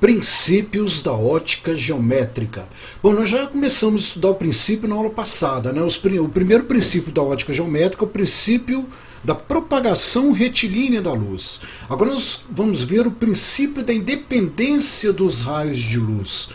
Princípios da ótica geométrica. Bom, nós já começamos a estudar o princípio na aula passada, né? O primeiro princípio da ótica geométrica é o princípio da propagação retilínea da luz. Agora nós vamos ver o princípio da independência dos raios de luz.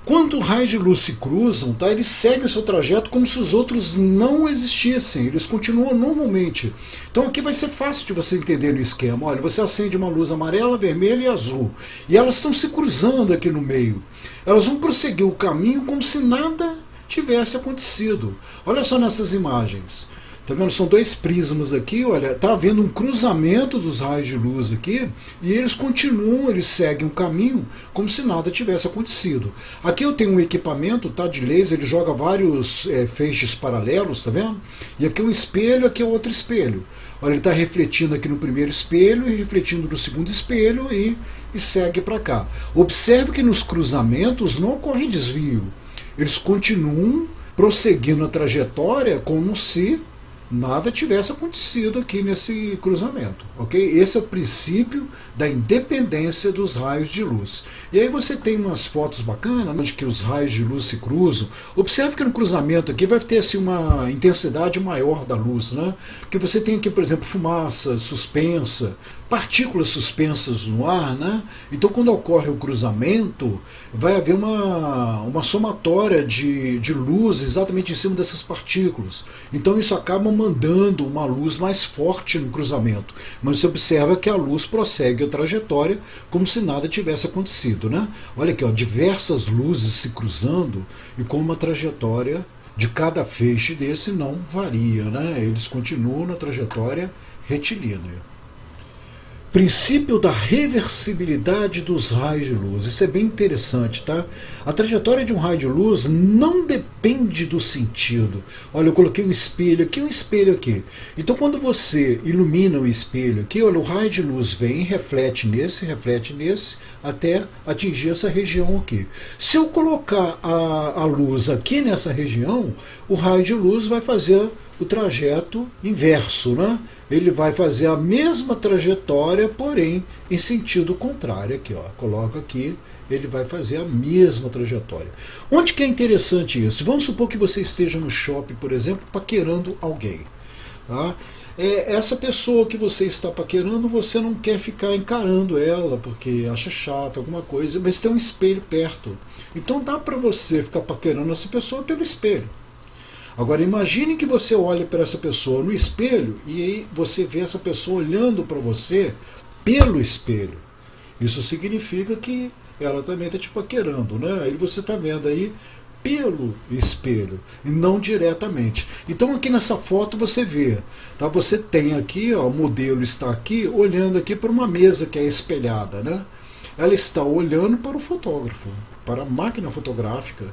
Quando raios de luz se cruzam, tá, eles seguem o seu trajeto como se os outros não existissem, eles continuam normalmente. Então aqui vai ser fácil de você entender o esquema. Olha, você acende uma luz amarela, vermelha e azul, e elas estão se cruzando aqui no meio. Elas vão prosseguir o caminho como se nada tivesse acontecido. Olha só nessas imagens. Tá vendo? São dois prismas aqui, olha, tá havendo um cruzamento dos raios de luz aqui, e eles continuam, eles seguem o caminho como se nada tivesse acontecido. Aqui eu tenho um equipamento, tá, de laser, ele joga vários feixes paralelos, tá vendo? E aqui é um espelho, aqui é outro espelho. Olha, ele está refletindo aqui no primeiro espelho e refletindo no segundo espelho e segue para cá. Observe que nos cruzamentos não ocorre desvio. Eles continuam prosseguindo a trajetória como se nada tivesse acontecido aqui nesse cruzamento, ok? Esse é o princípio da independência dos raios de luz. E aí você tem umas fotos bacanas, onde que os raios de luz se cruzam. Observe que no cruzamento aqui vai ter assim, uma intensidade maior da luz, né? Porque você tem aqui, por exemplo, fumaça suspensa, partículas suspensas no ar, né? Então quando ocorre o cruzamento, vai haver uma somatória de luz exatamente em cima dessas partículas. Então isso acaba mandando uma luz mais forte no cruzamento. Mas você observa que a luz prossegue a trajetória como se nada tivesse acontecido, né? Olha aqui, ó, diversas luzes se cruzando e com uma trajetória de cada feixe desse não varia, né? Eles continuam na trajetória retilínea. Princípio da reversibilidade dos raios de luz. Isso é bem interessante, tá? A trajetória de um raio de luz não depende do sentido. Olha, eu coloquei um espelho aqui. Então, quando você ilumina o espelho aqui, olha, o raio de luz vem, reflete nesse, até atingir essa região aqui. Se eu colocar a luz aqui nessa região, o raio de luz vai fazer o trajeto inverso, né? Ele vai fazer a mesma trajetória, porém em sentido contrário. Aqui, ó, coloca aqui, ele vai fazer a mesma trajetória. Onde que é interessante isso? Vamos supor que você esteja no shopping, por exemplo, paquerando alguém, tá? Essa pessoa que você está paquerando, você não quer ficar encarando ela porque acha chato, alguma coisa, mas tem um espelho perto. Então dá para você ficar paquerando essa pessoa pelo espelho. Agora imagine que você olha para essa pessoa no espelho e aí você vê essa pessoa olhando para você pelo espelho. Isso significa que ela também está te paquerando, né? Aí você está vendo aí pelo espelho e não diretamente. Então aqui nessa foto você vê, tá? Você tem aqui, ó, o modelo está aqui olhando aqui para uma mesa que é espelhada, né? Ela está olhando para o fotógrafo, para a máquina fotográfica,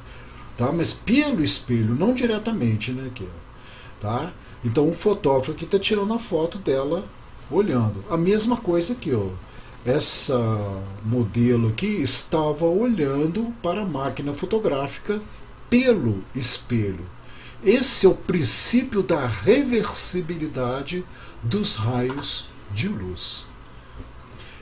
tá? Mas pelo espelho, não diretamente, né? Aqui, ó, tá? Então o fotógrafo aqui está tirando a foto dela olhando. A mesma coisa aqui, ó. Essa modelo aqui estava olhando para a máquina fotográfica pelo espelho. Esse é o princípio da reversibilidade dos raios de luz.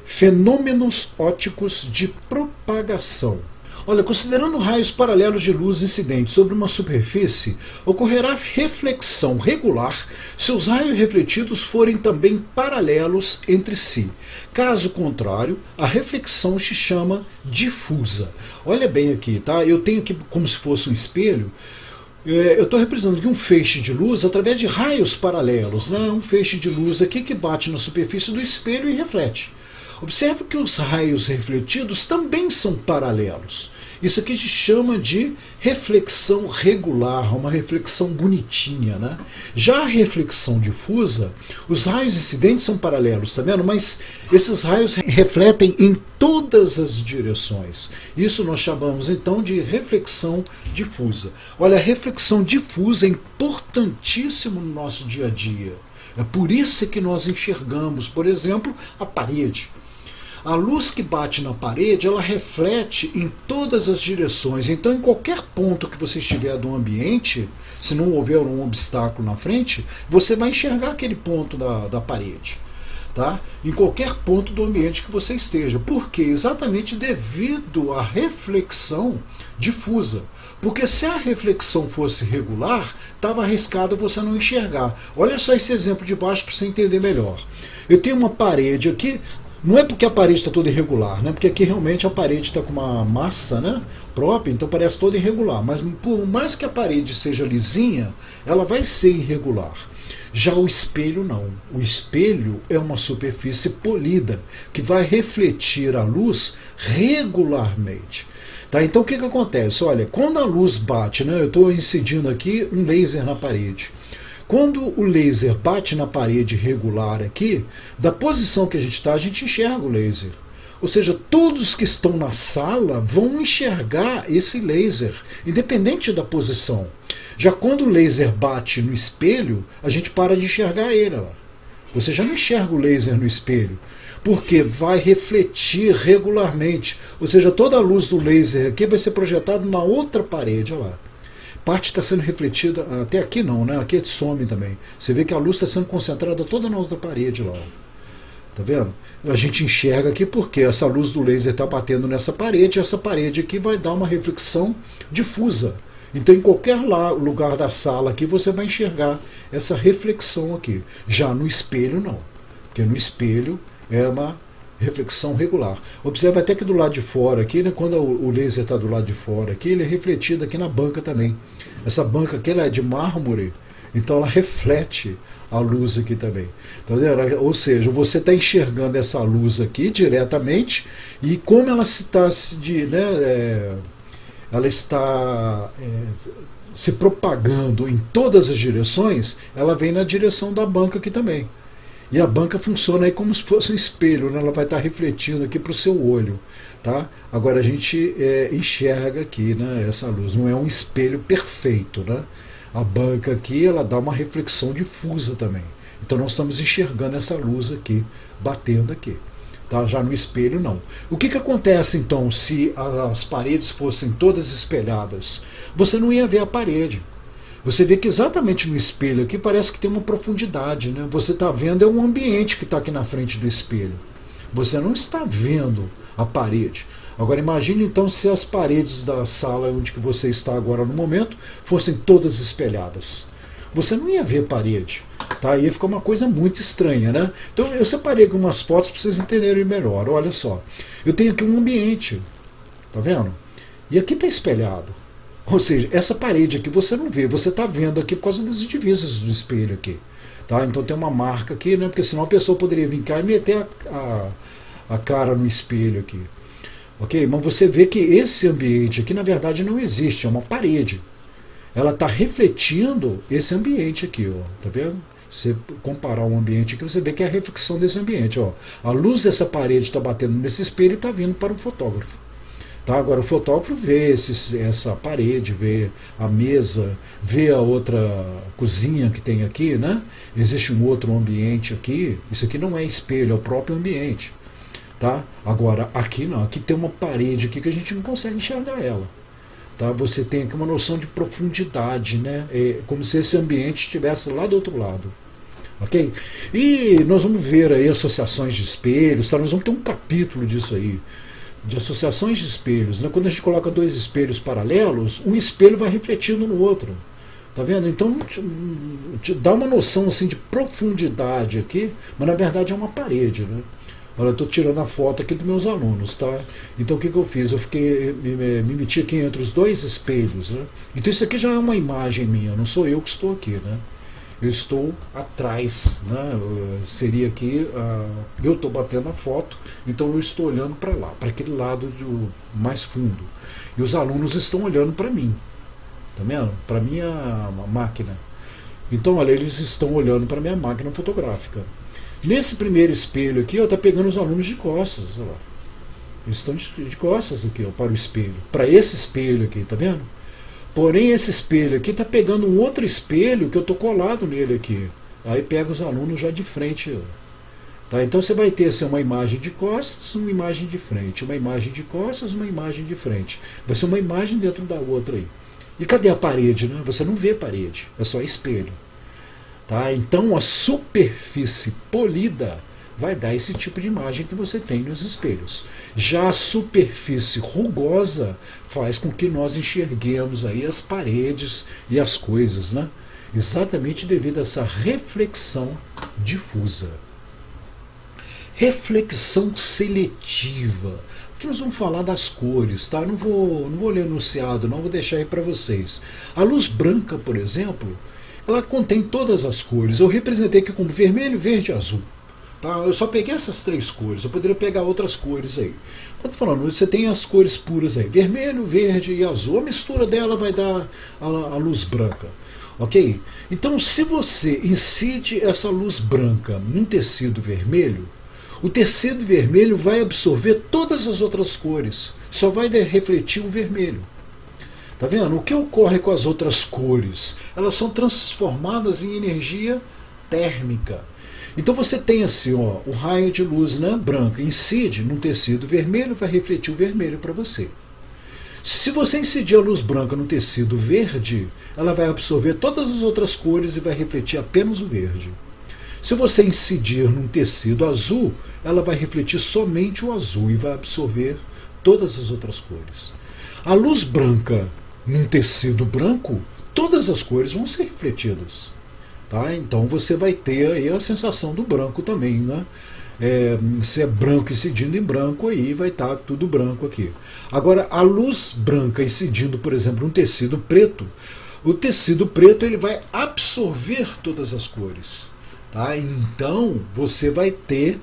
Fenômenos ópticos de propagação. Olha, considerando raios paralelos de luz incidentes sobre uma superfície, ocorrerá reflexão regular se os raios refletidos forem também paralelos entre si. Caso contrário, a reflexão se chama difusa. Olha bem aqui, tá? Eu tenho aqui como se fosse um espelho. Eu estou representando aqui um feixe de luz através de raios paralelos, né? Um feixe de luz aqui que bate na superfície do espelho e reflete. Observe que os raios refletidos também são paralelos. Isso aqui se chama de reflexão regular, uma reflexão bonitinha, né? Já a reflexão difusa, os raios incidentes são paralelos, tá vendo? Mas esses raios refletem em todas as direções. Isso nós chamamos então de reflexão difusa. Olha, a reflexão difusa é importantíssimo no nosso dia a dia. É por isso que nós enxergamos, por exemplo, a parede. A luz que bate na parede, ela reflete em todas as direções. Então, em qualquer ponto que você estiver do ambiente, se não houver um obstáculo na frente, você vai enxergar aquele ponto da parede. tá? Em qualquer ponto do ambiente que você esteja. Por quê? Exatamente devido à reflexão difusa. Porque se a reflexão fosse regular, estava arriscado você não enxergar. Olha só esse exemplo de baixo para você entender melhor. Eu tenho uma parede aqui, não é porque a parede está toda irregular, né? Porque aqui realmente a parede está com uma massa, né, própria, então parece toda irregular. Mas por mais que a parede seja lisinha, ela vai ser irregular. Já o espelho não. O espelho é uma superfície polida que vai refletir a luz regularmente. Tá? Então o que acontece? Olha, quando a luz bate, né, eu estou incidindo aqui um laser na parede. Quando o laser bate na parede regular aqui, da posição que a gente está, a gente enxerga o laser. Ou seja, todos que estão na sala vão enxergar esse laser, independente da posição. Já quando o laser bate no espelho, a gente para de enxergar ele. Lá. Você já não enxerga o laser no espelho, porque vai refletir regularmente. Ou seja, toda a luz do laser aqui vai ser projetada na outra parede. Olha lá. Parte está sendo refletida, até aqui não, né? Aqui some também. Você vê que a luz está sendo concentrada toda na outra parede lá. Tá vendo? A gente enxerga aqui porque essa luz do laser está batendo nessa parede, e essa parede aqui vai dar uma reflexão difusa. Então em qualquer lugar da sala aqui você vai enxergar essa reflexão aqui. Já no espelho não, porque no espelho é uma reflexão regular. Observe até que do lado de fora aqui, né, quando o laser está do lado de fora aqui, ele é refletido aqui na banca também. Essa banca aqui ela é de mármore, então ela reflete a luz aqui também. Tá vendo? Ou seja, você está enxergando essa luz aqui diretamente e como ela está se propagando em todas as direções, ela vem na direção da banca aqui também. E a banca funciona aí como se fosse um espelho, né? Ela vai estar refletindo aqui para o seu olho. Tá? Agora a gente enxerga aqui, né, essa luz, não é um espelho perfeito. Né? A banca aqui ela dá uma reflexão difusa também. Então nós estamos enxergando essa luz aqui, batendo aqui. Tá? Já no espelho não. O que acontece então se as paredes fossem todas espelhadas? Você não ia ver a parede. Você vê que exatamente no espelho aqui parece que tem uma profundidade. Né? Você está vendo um ambiente que está aqui na frente do espelho. Você não está vendo a parede. Agora imagine então se as paredes da sala onde que você está agora no momento fossem todas espelhadas. Você não ia ver parede. Tá? Ia ficar uma coisa muito estranha. Né? Então eu separei algumas fotos para vocês entenderem melhor. Olha só. Eu tenho aqui um ambiente. Tá vendo? E aqui está espelhado. Ou seja, essa parede aqui você não vê, você está vendo aqui por causa das divisas do espelho aqui. Tá? Então tem uma marca aqui, né? Porque senão a pessoa poderia vir cá e meter a cara no espelho aqui. Ok? Mas você vê que esse ambiente aqui na verdade não existe, é uma parede. Ela está refletindo esse ambiente aqui, ó. Tá vendo? Você comparar o ambiente aqui, você vê que é a reflexão desse ambiente. Ó. A luz dessa parede está batendo nesse espelho e está vindo para um fotógrafo. Tá? Agora o fotógrafo vê essa parede, vê a mesa, vê a outra cozinha que tem aqui, né? Existe um outro ambiente aqui. Isso aqui não é espelho, é o próprio ambiente. Tá? Agora aqui não, aqui tem uma parede aqui que a gente não consegue enxergar ela. Tá? Você tem aqui uma noção de profundidade, né? É como se esse ambiente estivesse lá do outro lado. Ok? E nós vamos ver aí associações de espelhos, tá? Nós vamos ter um capítulo disso aí. De associações de espelhos, né? Quando a gente coloca dois espelhos paralelos, um espelho vai refletindo no outro. Tá vendo? Então te dá uma noção assim de profundidade aqui, mas na verdade é uma parede, né? Olha, eu estou tirando a foto aqui dos meus alunos, tá? Então o que eu fiz? Eu me meti aqui entre os dois espelhos, né? Então isso aqui já é uma imagem minha, não sou eu que estou aqui, né? Eu estou atrás, né? Seria aqui, eu estou batendo a foto, então eu estou olhando para lá, para aquele lado mais fundo. E os alunos estão olhando para mim, tá vendo? Para a minha máquina. Então, olha, eles estão olhando para a minha máquina fotográfica. Nesse primeiro espelho aqui, está pegando os alunos de costas, olha lá. Eles estão de costas aqui, ó, para o espelho. Para esse espelho aqui, tá vendo? Porém, esse espelho aqui está pegando um outro espelho que eu estou colado nele aqui. Aí pega os alunos já de frente. Tá? Então você vai ter assim, uma imagem de costas, uma imagem de frente. Uma imagem de costas, uma imagem de frente. Vai ser uma imagem dentro da outra aí. E cadê a parede? Né? Você não vê parede, é só espelho. Tá? Então a superfície polida vai dar esse tipo de imagem que você tem nos espelhos. Já a superfície rugosa faz com que nós enxerguemos aí as paredes e as coisas, né? Exatamente devido a essa reflexão difusa. Reflexão seletiva. Aqui nós vamos falar das cores, tá? Não vou ler enunciado, não, vou deixar aí para vocês. A luz branca, por exemplo, ela contém todas as cores. Eu representei aqui como vermelho, verde e azul. Tá? Eu só peguei essas 3 cores, eu poderia pegar outras cores aí. Estou falando, você tem as cores puras aí, vermelho, verde e azul. A mistura dela vai dar a luz branca. Ok? Então, se você incide essa luz branca num tecido vermelho, o tecido vermelho vai absorver todas as outras cores, só vai refletir o vermelho. Tá vendo? O que ocorre com as outras cores? Elas são transformadas em energia térmica. Então você tem assim, ó, o raio de luz, né, branca incide num tecido vermelho, vai refletir o vermelho para você. Se você incidir a luz branca no tecido verde, ela vai absorver todas as outras cores e vai refletir apenas o verde. Se você incidir num tecido azul, ela vai refletir somente o azul e vai absorver todas as outras cores. A luz branca num tecido branco, todas as cores vão ser refletidas. Tá? Então você vai ter aí a sensação do branco também, né? Se é branco incidindo em branco, aí vai estar tudo branco aqui. Agora, a luz branca incidindo, por exemplo, um tecido preto, o tecido preto ele vai absorver todas as cores. Tá? Então você vai ter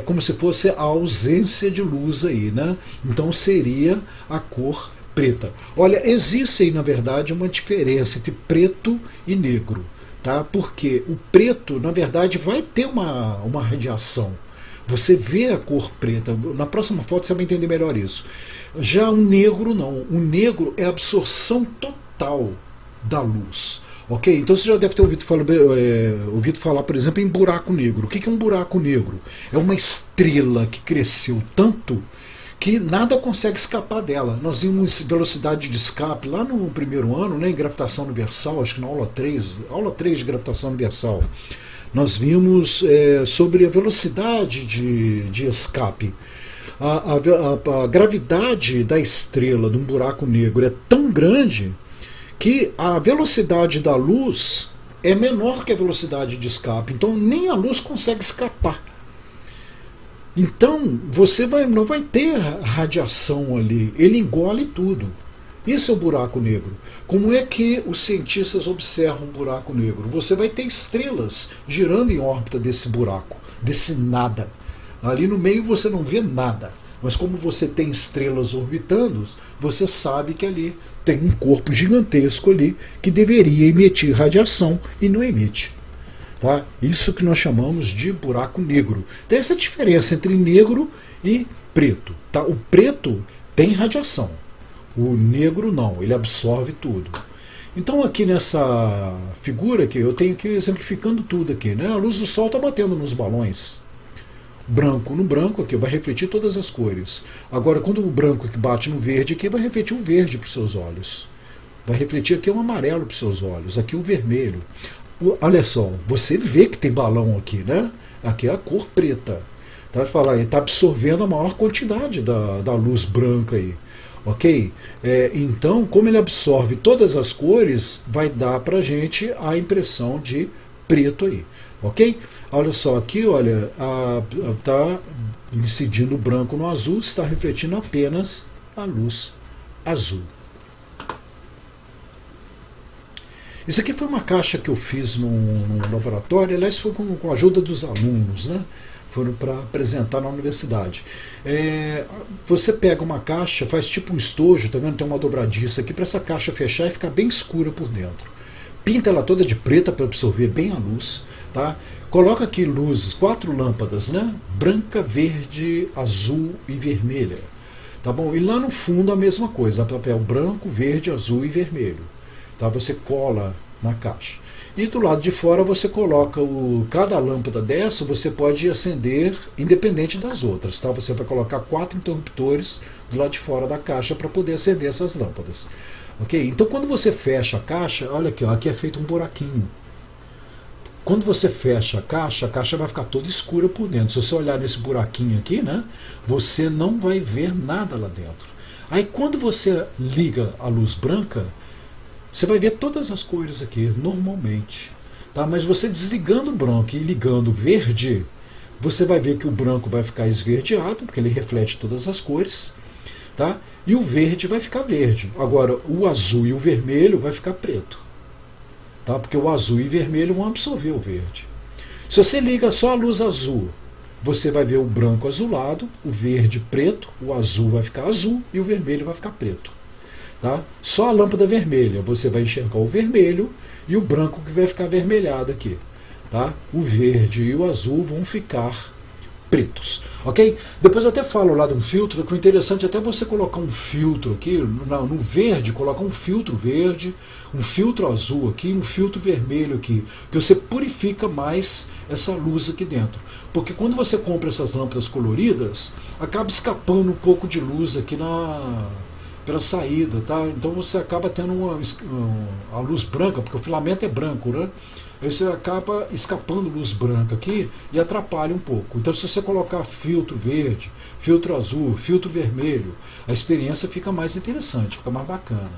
como se fosse a ausência de luz aí, né? Então seria a cor preta. Olha, existe aí, na verdade, uma diferença entre preto e negro. Tá? Porque o preto, na verdade, vai ter uma radiação. Você vê a cor preta. Na próxima foto você vai entender melhor isso. Já o negro não. O negro é a absorção total da luz. Ok? Então você já deve ter ouvido falar, por exemplo, em buraco negro. O que é um buraco negro? É uma estrela que cresceu tanto que nada consegue escapar dela. Nós vimos velocidade de escape lá no primeiro ano, né, em gravitação universal, acho que na aula 3 de gravitação universal. Nós vimos sobre a velocidade de escape. A gravidade da estrela de um buraco negro é tão grande que a velocidade da luz é menor que a velocidade de escape. Então nem a luz consegue escapar. Então você não vai ter radiação ali, ele engole tudo. Isso é o buraco negro. Como é que os cientistas observam um buraco negro? Você vai ter estrelas girando em órbita desse buraco, desse nada. Ali no meio você não vê nada, mas como você tem estrelas orbitando, você sabe que ali tem um corpo gigantesco ali que deveria emitir radiação e não emite. Tá? Isso que nós chamamos de buraco negro. Tem essa diferença entre negro e preto. Tá? O preto tem radiação, o negro não, ele absorve tudo. Então aqui nessa figura aqui, eu tenho aqui exemplificando tudo aqui, né? A luz do sol está batendo nos balões. Branco no branco aqui vai refletir todas as cores. Agora quando o branco que bate no verde aqui vai refletir o verde para os seus olhos. Vai refletir aqui o amarelo para os seus olhos, aqui o vermelho. Olha só, você vê que tem balão aqui, né? Aqui é a cor preta. Tá? Ele está absorvendo a maior quantidade da luz branca aí. Ok? Então, como ele absorve todas as cores, vai dar pra gente a impressão de preto aí. Ok? Olha só, aqui, olha, está incidindo o branco no azul, está refletindo apenas a luz azul. Isso aqui foi uma caixa que eu fiz no laboratório, aliás, foi com a ajuda dos alunos, né? Foram para apresentar na universidade. Você pega uma caixa, faz tipo um estojo, tá vendo? Tem uma dobradiça aqui para essa caixa fechar e ficar bem escura por dentro. Pinta ela toda de preta para absorver bem a luz, tá? Coloca aqui luzes, 4 lâmpadas, né? Branca, verde, azul e vermelha. Tá bom? E lá no fundo a mesma coisa, papel branco, verde, azul e vermelho. Tá? Você cola na caixa. E do lado de fora você coloca cada lâmpada dessa, você pode acender independente das outras. Tá? Você vai colocar 4 interruptores do lado de fora da caixa para poder acender essas lâmpadas. Ok? Então quando você fecha a caixa, olha aqui, ó, aqui é feito um buraquinho. Quando você fecha a caixa vai ficar toda escura por dentro. Se você olhar nesse buraquinho aqui, né, você não vai ver nada lá dentro. Aí quando você liga a luz branca, você vai ver todas as cores aqui, normalmente. Tá? Mas você desligando o branco e ligando o verde, você vai ver que o branco vai ficar esverdeado, porque ele reflete todas as cores. Tá? E o verde vai ficar verde. Agora, o azul e o vermelho vai ficar preto. Tá? Porque o azul e o vermelho vão absorver o verde. Se você liga só a luz azul, você vai ver o branco azulado, o verde preto, o azul vai ficar azul e o vermelho vai ficar preto. Tá? Só a lâmpada vermelha, você vai enxergar o vermelho e o branco que vai ficar avermelhado aqui. Tá? O verde e o azul vão ficar pretos, ok? Depois eu até falo lá de um filtro, que o interessante é até você colocar um filtro aqui, no verde, colocar um filtro verde, um filtro azul aqui, um filtro vermelho aqui, que você purifica mais essa luz aqui dentro. Porque quando você compra essas lâmpadas coloridas, acaba escapando um pouco de luz aqui pela saída, tá? Então você acaba tendo a luz branca, porque o filamento é branco, né? Aí você acaba escapando luz branca aqui e atrapalha um pouco. Então se você colocar filtro verde, filtro azul, filtro vermelho, a experiência fica mais interessante, fica mais bacana.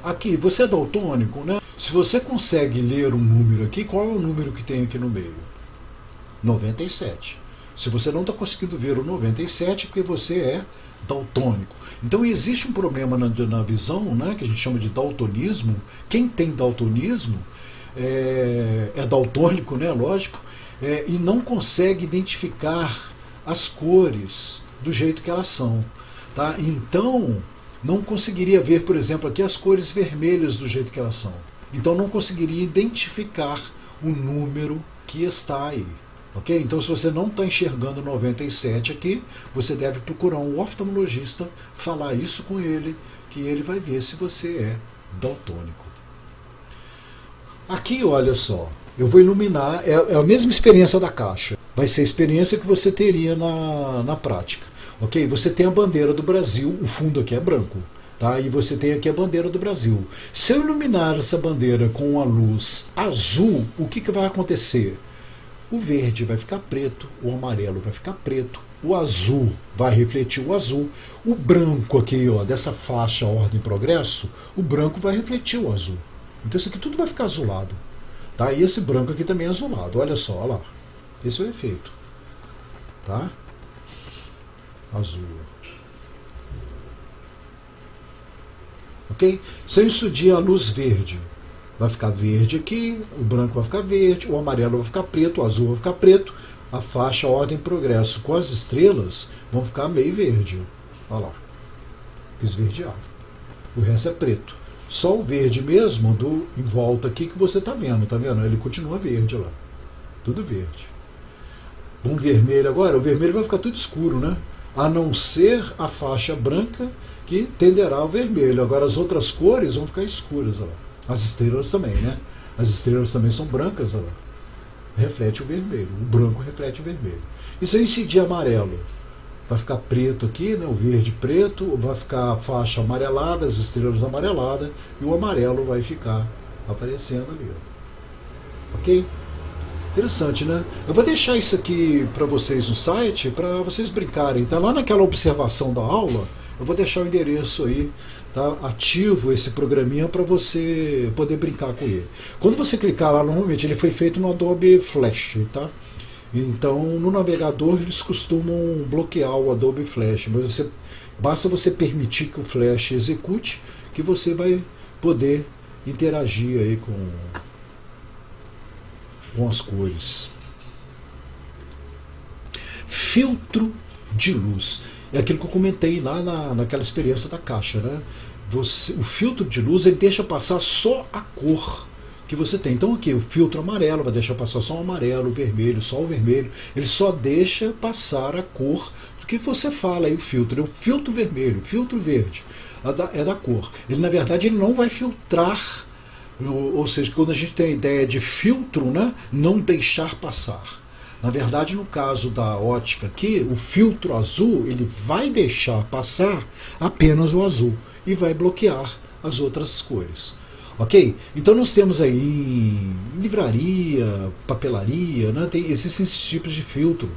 Aqui, você é daltônico, né? Se você consegue ler um número aqui, qual é o número que tem aqui no meio? 97. Se você não está conseguindo ver o 97, é porque você é daltônico. Então existe um problema na visão, né, que a gente chama de daltonismo. Quem tem daltonismo é daltônico, né, lógico, e não consegue identificar as cores do jeito que elas são. Tá? Então não conseguiria ver, por exemplo, aqui as cores vermelhas do jeito que elas são. Então não conseguiria identificar o número que está aí. Ok? Então, se você não está enxergando 97 aqui, você deve procurar um oftalmologista, falar isso com ele, que ele vai ver se você é daltônico. Aqui, olha só, eu vou iluminar, é a mesma experiência da caixa. Vai ser a experiência que você teria na prática. Ok? Você tem a bandeira do Brasil, o fundo aqui é branco. Tá? E você tem aqui a bandeira do Brasil. Se eu iluminar essa bandeira com a luz azul, o que vai acontecer? O verde vai ficar preto, o amarelo vai ficar preto, o azul vai refletir o azul, o branco aqui, ó, dessa faixa ordem e progresso, o branco vai refletir o azul. Então isso aqui tudo vai ficar azulado. Tá? E esse branco aqui também é azulado, olha só, olha lá. Esse é o efeito. Tá? Azul. Ok? Se eu incidir a luz verde, vai ficar verde aqui, o branco vai ficar verde, o amarelo vai ficar preto, o azul vai ficar preto, a faixa ordem progresso com as estrelas vão ficar meio verde. Olha lá, esverdeado. O resto é preto. Só o verde mesmo em volta aqui que você está vendo, tá vendo? Ele continua verde lá. Tudo verde. Um vermelho agora, o vermelho vai ficar tudo escuro, né? A não ser a faixa branca que tenderá ao vermelho. Agora as outras cores vão ficar escuras, olha lá. As estrelas também, né? As estrelas também são brancas, olha lá. Reflete o vermelho. O branco reflete o vermelho. E se eu incidir amarelo? Vai ficar preto aqui, né? O verde preto, vai ficar a faixa amarelada, as estrelas amareladas, e o amarelo vai ficar aparecendo ali. Ó. Ok? Interessante, né? Eu vou deixar isso aqui para vocês no site, para vocês brincarem. Tá lá naquela observação da aula, eu vou deixar o endereço aí. Tá ativo esse programinha para você poder brincar com ele. Quando você clicar lá, normalmente ele foi feito no Adobe Flash, tá? Então no navegador eles costumam bloquear o Adobe Flash, mas basta você permitir que o Flash execute, que você vai poder interagir aí com as cores. Filtro de luz. É aquilo que eu comentei lá naquela experiência da caixa, né? O filtro de luz ele deixa passar só a cor que você tem. Então aqui o filtro amarelo vai deixar passar só o amarelo, o vermelho, só o vermelho. Ele só deixa passar a cor do que você fala aí, o filtro vermelho, o filtro verde, é da cor. Ele na verdade ele não vai filtrar, ou seja, quando a gente tem a ideia de filtro, né, não deixar passar. Na verdade, no caso da ótica aqui, o filtro azul ele vai deixar passar apenas o azul e vai bloquear as outras cores. Ok? Então nós temos aí em livraria, papelaria, né? Existem esses tipos de filtro,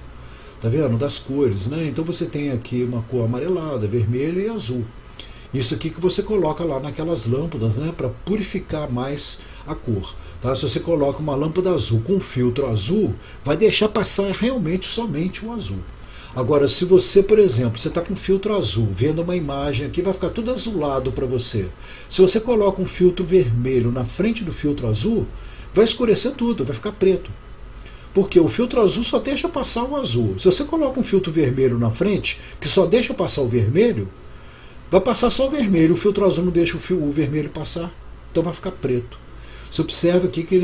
tá vendo? Das cores, né? Então você tem aqui uma cor amarelada, vermelho e azul. Isso aqui que você coloca lá naquelas lâmpadas, né? Para purificar mais a cor. Tá? Se você coloca uma lâmpada azul com um filtro azul, vai deixar passar realmente somente o azul. Agora, se você, por exemplo, você está com filtro azul, vendo uma imagem aqui, vai ficar tudo azulado para você. Se você coloca um filtro vermelho na frente do filtro azul, vai escurecer tudo, vai ficar preto. Porque o filtro azul só deixa passar o azul. Se você coloca um filtro vermelho na frente, que só deixa passar o vermelho, vai passar só o vermelho, o filtro azul não deixa o vermelho passar, então vai ficar preto. Você observa aqui que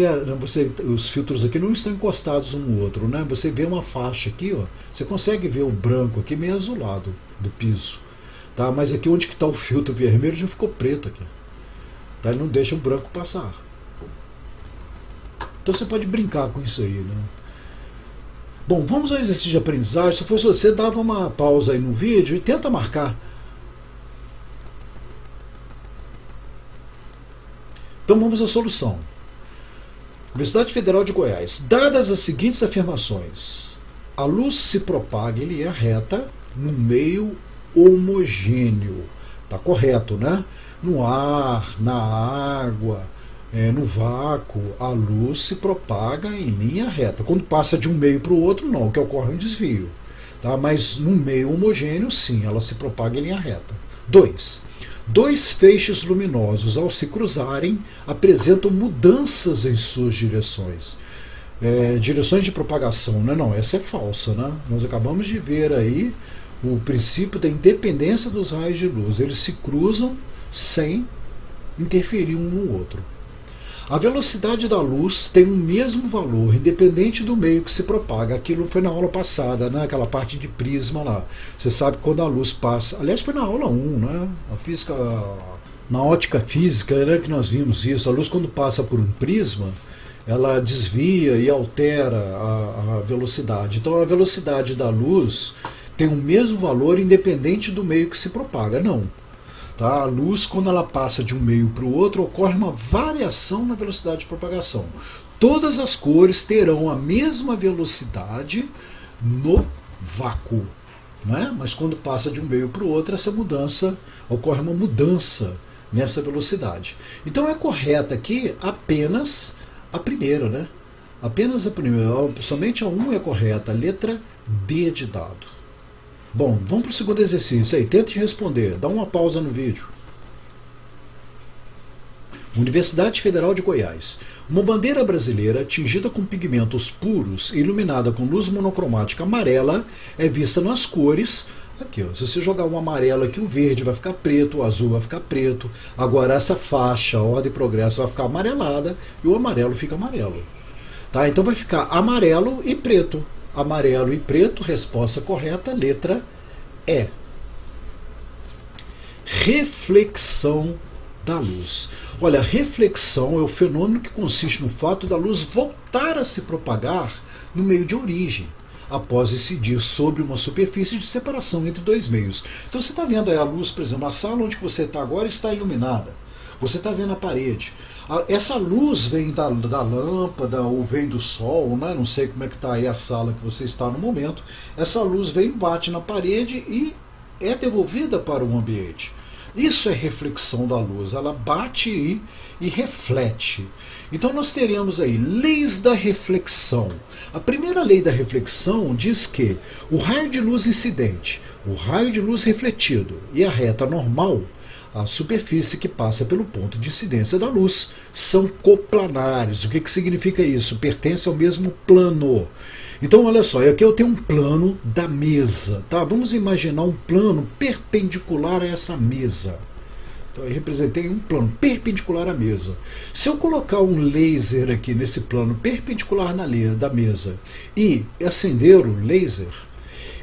os filtros aqui não estão encostados um no outro, né? Você vê uma faixa aqui, ó, você consegue ver o branco aqui meio azulado do piso, tá? Mas aqui onde que está o filtro vermelho já ficou preto aqui, tá? Ele não deixa o branco passar. Então você pode brincar com isso aí, né? Bom, vamos ao exercício de aprendizagem. Se fosse você, dava uma pausa aí no vídeo e tenta marcar. Então vamos à solução. Universidade Federal de Goiás. Dadas as seguintes afirmações: a luz se propaga em linha reta no meio homogêneo. Está correto, né? No ar, na água, no vácuo, a luz se propaga em linha reta. Quando passa de um meio para o outro, não, que ocorre um desvio. Tá? Mas no meio homogêneo, sim, ela se propaga em linha reta. 2. Dois feixes luminosos, ao se cruzarem, apresentam mudanças em suas direções. Direções de propagação, né? Não, essa é falsa, né? Nós acabamos de ver aí o princípio da independência dos raios de luz. Eles se cruzam sem interferir um no outro. A velocidade da luz tem o mesmo valor, independente do meio que se propaga. Aquilo foi na aula passada, né? Aquela parte de prisma lá. Você sabe que quando a luz passa... Aliás, foi na aula 1, né? A física... Na ótica física, né, que nós vimos isso. A luz, quando passa por um prisma, ela desvia e altera a velocidade. Então, a velocidade da luz tem o mesmo valor, independente do meio que se propaga. Não. Tá? A luz, quando ela passa de um meio para o outro, ocorre uma variação na velocidade de propagação. Todas as cores terão a mesma velocidade no vácuo, não é? Mas quando passa de um meio para o outro, ocorre uma mudança nessa velocidade. Então é correta aqui apenas a primeira, né? Apenas a primeira, somente a 1 é correta, a letra D de dado. Bom, vamos para o segundo exercício aí, tente responder, dá uma pausa no vídeo. Universidade Federal de Goiás. Uma bandeira brasileira tingida com pigmentos puros e iluminada com luz monocromática amarela é vista nas cores. Aqui, ó, se você jogar um amarelo aqui, o verde vai ficar preto, o azul vai ficar preto. Agora essa faixa, ordem e progresso, vai ficar amarelada e o amarelo fica amarelo. Tá? Então vai ficar amarelo e preto. Amarelo e preto, resposta correta, letra E. Reflexão da luz. Olha, a reflexão é o fenômeno que consiste no fato da luz voltar a se propagar no meio de origem, após incidir sobre uma superfície de separação entre dois meios. Então você está vendo aí a luz, por exemplo, a sala onde você está agora está iluminada. Você está vendo a parede. Essa luz vem da lâmpada ou vem do sol, né? Não sei como é que está aí a sala que você está no momento. Essa luz vem, bate na parede e é devolvida para o ambiente. Isso é reflexão da luz. Ela bate e reflete. Então nós teremos aí leis da reflexão. A primeira lei da reflexão diz que o raio de luz incidente, o raio de luz refletido e a reta normal, a superfície que passa pelo ponto de incidência da luz, são coplanares. O que significa isso? Pertence ao mesmo plano. Então, olha só, aqui eu tenho um plano da mesa. Tá? Vamos imaginar um plano perpendicular a essa mesa. Então, eu representei um plano perpendicular à mesa. Se eu colocar um laser aqui nesse plano perpendicular da mesa e acender o laser,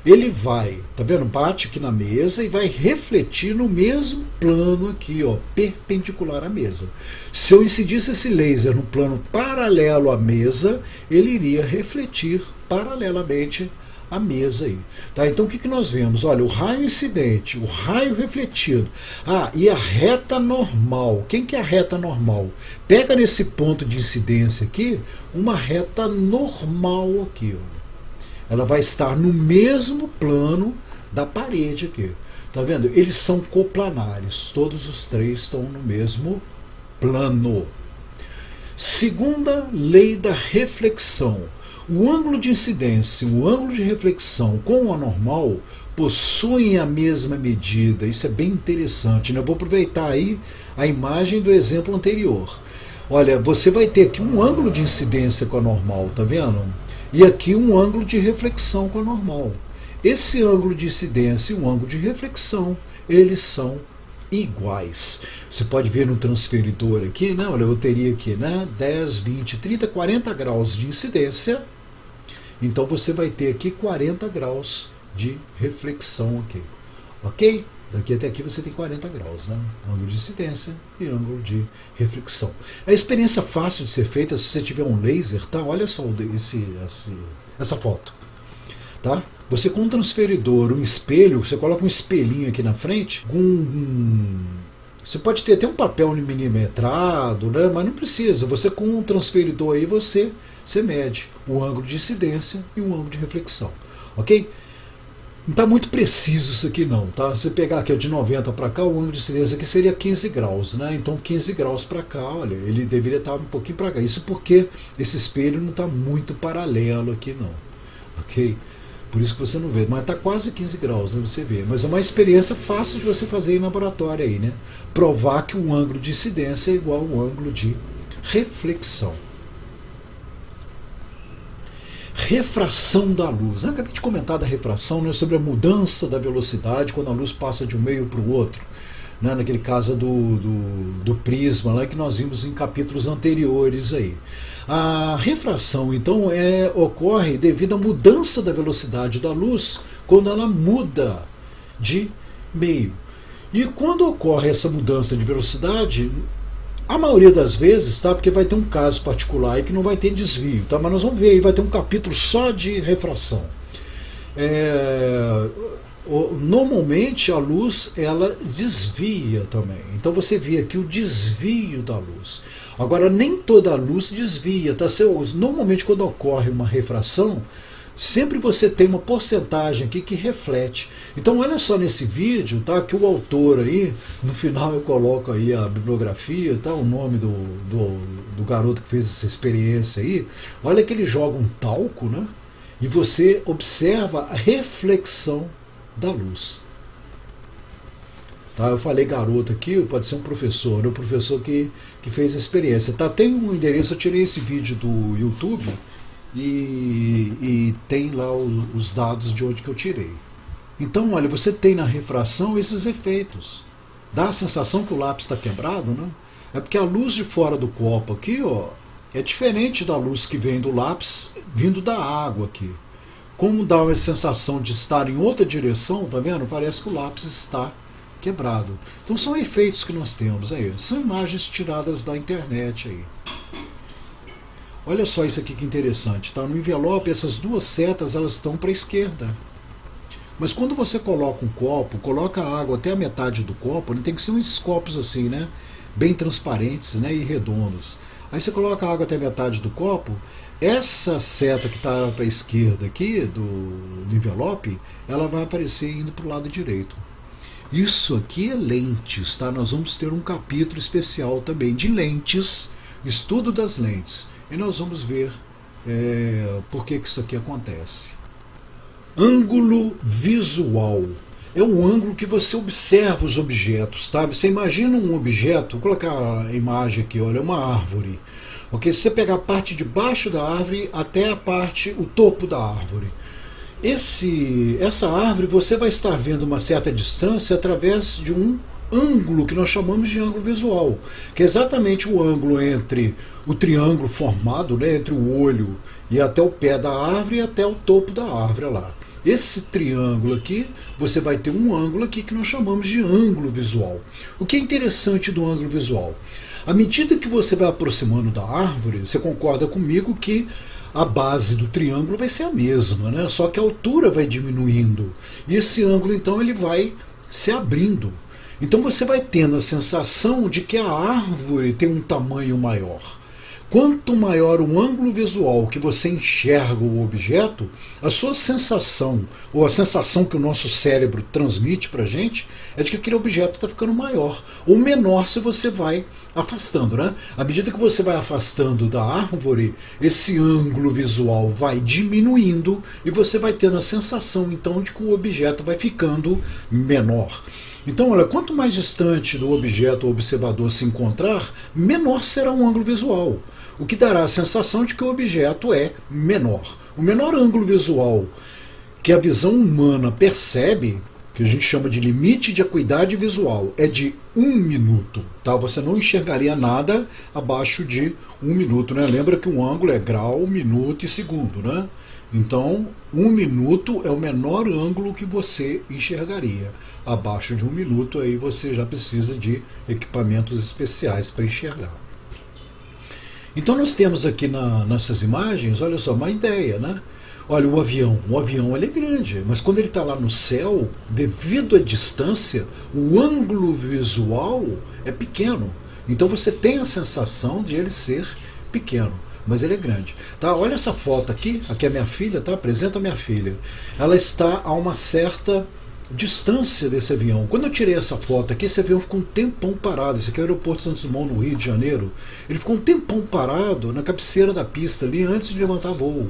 ele vai, tá vendo? Bate aqui na mesa e vai refletir no mesmo plano aqui, ó, perpendicular à mesa. Se eu incidisse esse laser no plano paralelo à mesa, ele iria refletir paralelamente a mesa aí. Tá? Então o que, que nós vemos? Olha, o raio incidente, o raio refletido. Ah, e a reta normal. Quem que é a reta normal? Pega nesse ponto de incidência aqui, uma reta normal aqui. Ó. Ela vai estar no mesmo plano da parede aqui. Tá vendo? Eles são coplanares. Todos os três estão no mesmo plano. Segunda lei da reflexão. O ângulo de incidência e o ângulo de reflexão com o anormal possuem a mesma medida. Isso é bem interessante, né? Eu vou aproveitar aí a imagem do exemplo anterior. Olha, você vai ter aqui um ângulo de incidência com o anormal, tá vendo? E aqui um ângulo de reflexão com o anormal. Esse ângulo de incidência e o ângulo de reflexão, eles são iguais. Você pode ver no transferidor aqui, né? Olha, eu teria aqui, né? 10, 20, 30, 40 graus de incidência. Então você vai ter aqui 40 graus de reflexão aqui. Ok? Daqui até aqui você tem 40 graus, né? Ângulo de incidência e ângulo de reflexão. É experiência fácil de ser feita se você tiver um laser, tá? Olha só essa foto. Tá? Você com um transferidor, um espelho, você coloca um espelhinho aqui na frente, você pode ter até um papel milimetrado, né? Mas não precisa. Você com um transferidor aí, você mede o ângulo de incidência e o ângulo de reflexão. Ok? Não está muito preciso isso aqui não, tá? Se você pegar aqui de 90 para cá, o ângulo de incidência aqui seria 15 graus, né? Então 15 graus para cá, olha, ele deveria estar um pouquinho para cá. Isso porque esse espelho não está muito paralelo aqui não, ok? Por isso que você não vê, mas está quase 15 graus, né? Você vê. Mas é uma experiência fácil de você fazer em laboratório aí, né? Provar que o ângulo de incidência é igual ao ângulo de reflexão. Refração da luz. Eu acabei de comentar da refração, né, sobre a mudança da velocidade quando a luz passa de um meio para o outro. Né, naquele caso do prisma lá que nós vimos em capítulos anteriores aí. A refração, então, ocorre devido à mudança da velocidade da luz quando ela muda de meio. E quando ocorre essa mudança de velocidade, a maioria das vezes, tá? Porque vai ter um caso particular aí que não vai ter desvio, tá? Mas nós vamos ver aí, vai ter um capítulo só de refração. Normalmente a luz ela desvia também. Então você vê aqui o desvio da luz. Agora nem toda a luz desvia, tá? Normalmente quando ocorre uma refração, sempre você tem uma porcentagem aqui que reflete. Então olha só nesse vídeo, tá, que o autor aí, no final eu coloco aí a bibliografia, tá, o nome do garoto que fez essa experiência aí. Olha que ele joga um talco, né, e você observa a reflexão da luz. Tá, eu falei garoto aqui, pode ser um professor, né, o professor que fez a experiência. Tá, tem um endereço, eu tirei esse vídeo do YouTube, e tem lá os dados de onde que eu tirei. Então, olha, você tem na refração esses efeitos. Dá a sensação que o lápis está quebrado, né? É porque a luz de fora do copo aqui, ó, é diferente da luz que vem do lápis vindo da água aqui. Como dá uma sensação de estar em outra direção, tá vendo? Parece que o lápis está quebrado. Então são efeitos que nós temos aí. São imagens tiradas da internet aí. Olha só isso aqui que interessante, tá? No envelope essas duas setas elas estão para a esquerda. Mas quando você coloca um copo, coloca a água até a metade do copo, né? Tem que ser uns copos assim, né? Bem transparentes, né? E redondos. Aí você coloca a água até a metade do copo, essa seta que está para a esquerda aqui do envelope, ela vai aparecer indo para o lado direito. Isso aqui é lentes, tá? Nós vamos ter um capítulo especial também de lentes, estudo das lentes. E nós vamos ver por que isso aqui acontece. Ângulo visual. É o ângulo que você observa os objetos, tá? Você imagina um objeto, vou colocar a imagem aqui, olha, uma árvore. Okay? Se você pegar a parte de baixo da árvore até o topo da árvore. Essa árvore você vai estar vendo uma certa distância através de um ângulo que nós chamamos de ângulo visual, que é exatamente o ângulo entre o triângulo formado, né, entre o olho e até o pé da árvore e até o topo da árvore lá. Esse triângulo aqui, você vai ter um ângulo aqui que nós chamamos de ângulo visual. O que é interessante do ângulo visual? À medida que você vai aproximando da árvore, você concorda comigo que a base do triângulo vai ser a mesma, né? Só que a altura vai diminuindo. E esse ângulo, então, ele vai se abrindo. Então você vai tendo a sensação de que a árvore tem um tamanho maior. Quanto maior o ângulo visual que você enxerga o objeto, a sua sensação, ou a sensação que o nosso cérebro transmite para a gente, é de que aquele objeto está ficando maior, ou menor se você vai afastando, né? À medida que você vai afastando da árvore, esse ângulo visual vai diminuindo e você vai tendo a sensação, então, de que o objeto vai ficando menor. Então, olha, quanto mais distante do objeto o observador se encontrar, menor será o ângulo visual, o que dará a sensação de que o objeto é menor. O menor ângulo visual que a visão humana percebe, que a gente chama de limite de acuidade visual, é de 1 minuto. Tá? Você não enxergaria nada abaixo de 1 minuto. Né? Lembra que o ângulo é grau, minuto e segundo. Né? Então, 1 minuto é o menor ângulo que você enxergaria. Abaixo de 1 minuto, aí você já precisa de equipamentos especiais para enxergar. Então nós temos aqui nessas imagens, olha só, uma ideia, né? Olha, o avião ele é grande, mas quando ele está lá no céu, devido à distância, o ângulo visual é pequeno. Então você tem a sensação de ele ser pequeno, mas ele é grande. Tá? Olha essa foto aqui é minha filha, tá? Apresenta a minha filha. Ela está a uma certa distância desse avião. Quando eu tirei essa foto aqui, esse avião ficou um tempão parado. Esse aqui é o aeroporto Santos Dumont, no Rio de Janeiro. Ele ficou um tempão parado na cabeceira da pista ali, antes de levantar voo.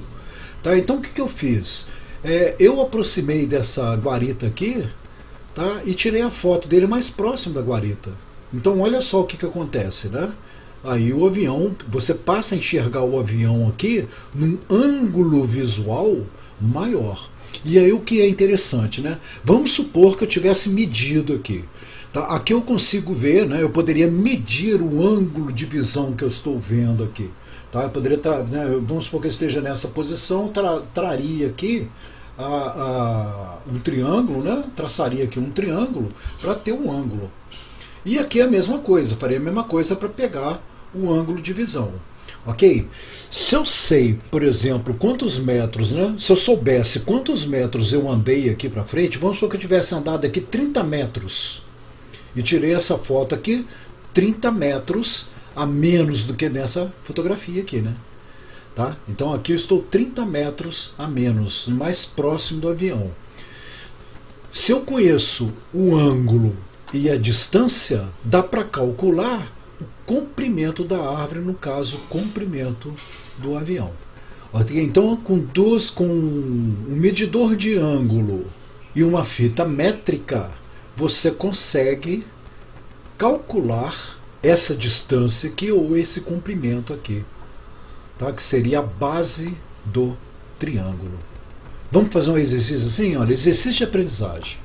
Tá? Então o que eu fiz? Eu aproximei dessa guarita aqui, tá? E tirei a foto dele mais próximo da guarita. Então olha só o que acontece, né? Aí o avião, você passa a enxergar o avião aqui num ângulo visual maior. E aí o que é interessante, né? Vamos supor que eu tivesse medido aqui. Tá? Aqui eu consigo ver, né? Eu poderia medir o ângulo de visão que eu estou vendo aqui. Tá? Eu poderia, né? Vamos supor que eu esteja nessa posição, traria aqui um triângulo, né? Traçaria aqui um triângulo para ter um ângulo. E aqui é a mesma coisa, faria a mesma coisa para pegar o ângulo de visão. Ok? Se eu sei, por exemplo, quantos metros, né? Se eu soubesse quantos metros eu andei aqui para frente, vamos supor que eu tivesse andado aqui 30 metros. E tirei essa foto aqui, 30 metros a menos do que nessa fotografia aqui, né? Tá? Então aqui eu estou 30 metros a menos, mais próximo do avião. Se eu conheço o ângulo e a distância, dá para calcular o comprimento da árvore, no caso, o comprimento do avião. Então, com um medidor de ângulo e uma fita métrica, você consegue calcular essa distância aqui ou esse comprimento aqui, tá? Que seria a base do triângulo. Vamos fazer um exercício assim? Olha, exercício de aprendizagem.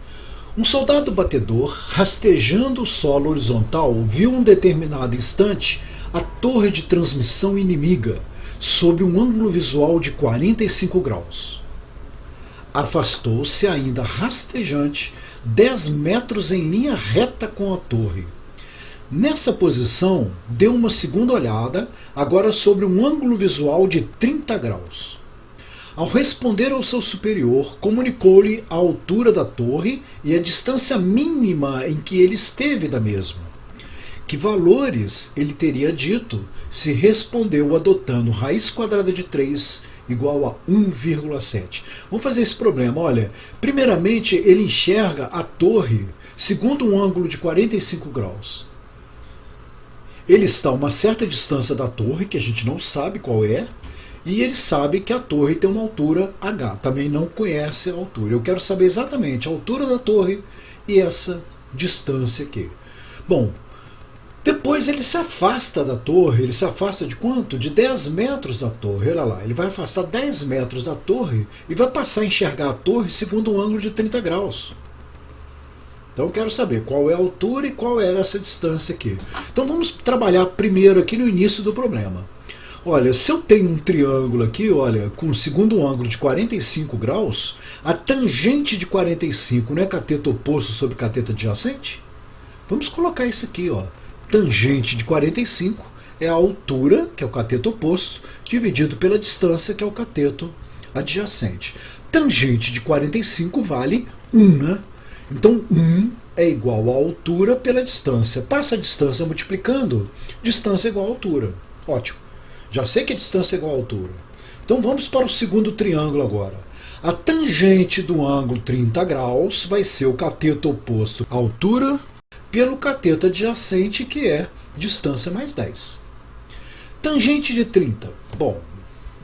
Um soldado batedor, rastejando o solo horizontal, viu um determinado instante a torre de transmissão inimiga, sob um ângulo visual de 45 graus. Afastou-se ainda rastejante 10 metros em linha reta com a torre. Nessa posição, deu uma segunda olhada, agora sobre um ângulo visual de 30 graus. Ao responder ao seu superior, comunicou-lhe a altura da torre e a distância mínima em que ele esteve da mesma. Que valores ele teria dito se respondeu adotando raiz quadrada de 3 igual a 1,7. Vamos fazer esse problema. Olha, primeiramente ele enxerga a torre segundo um ângulo de 45 graus. Ele está a uma certa distância da torre, que a gente não sabe qual é, e ele sabe que a torre tem uma altura h. Também não conhece a altura. Eu quero saber exatamente a altura da torre e essa distância aqui. Bom, depois ele se afasta da torre. Ele se afasta de quanto? De 10 metros da torre. Olha lá, ele vai afastar 10 metros da torre e vai passar a enxergar a torre segundo um ângulo de 30 graus. Então eu quero saber qual é a altura e qual era essa distância aqui. Então vamos trabalhar primeiro aqui no início do problema. Olha, se eu tenho um triângulo aqui, olha, com o segundo ângulo de 45 graus, a tangente de 45 não é cateto oposto sobre cateto adjacente? Vamos colocar isso aqui, ó. Tangente de 45 é a altura, que é o cateto oposto, dividido pela distância, que é o cateto adjacente. Tangente de 45 vale 1, né? Então 1 é igual à altura pela distância. Passa a distância multiplicando, distância é igual à altura. Ótimo. Já sei que a distância é igual à altura. Então vamos para o segundo triângulo agora. A tangente do ângulo 30 graus vai ser o cateto oposto à altura pelo cateto adjacente, que é distância mais 10. Tangente de 30. Bom,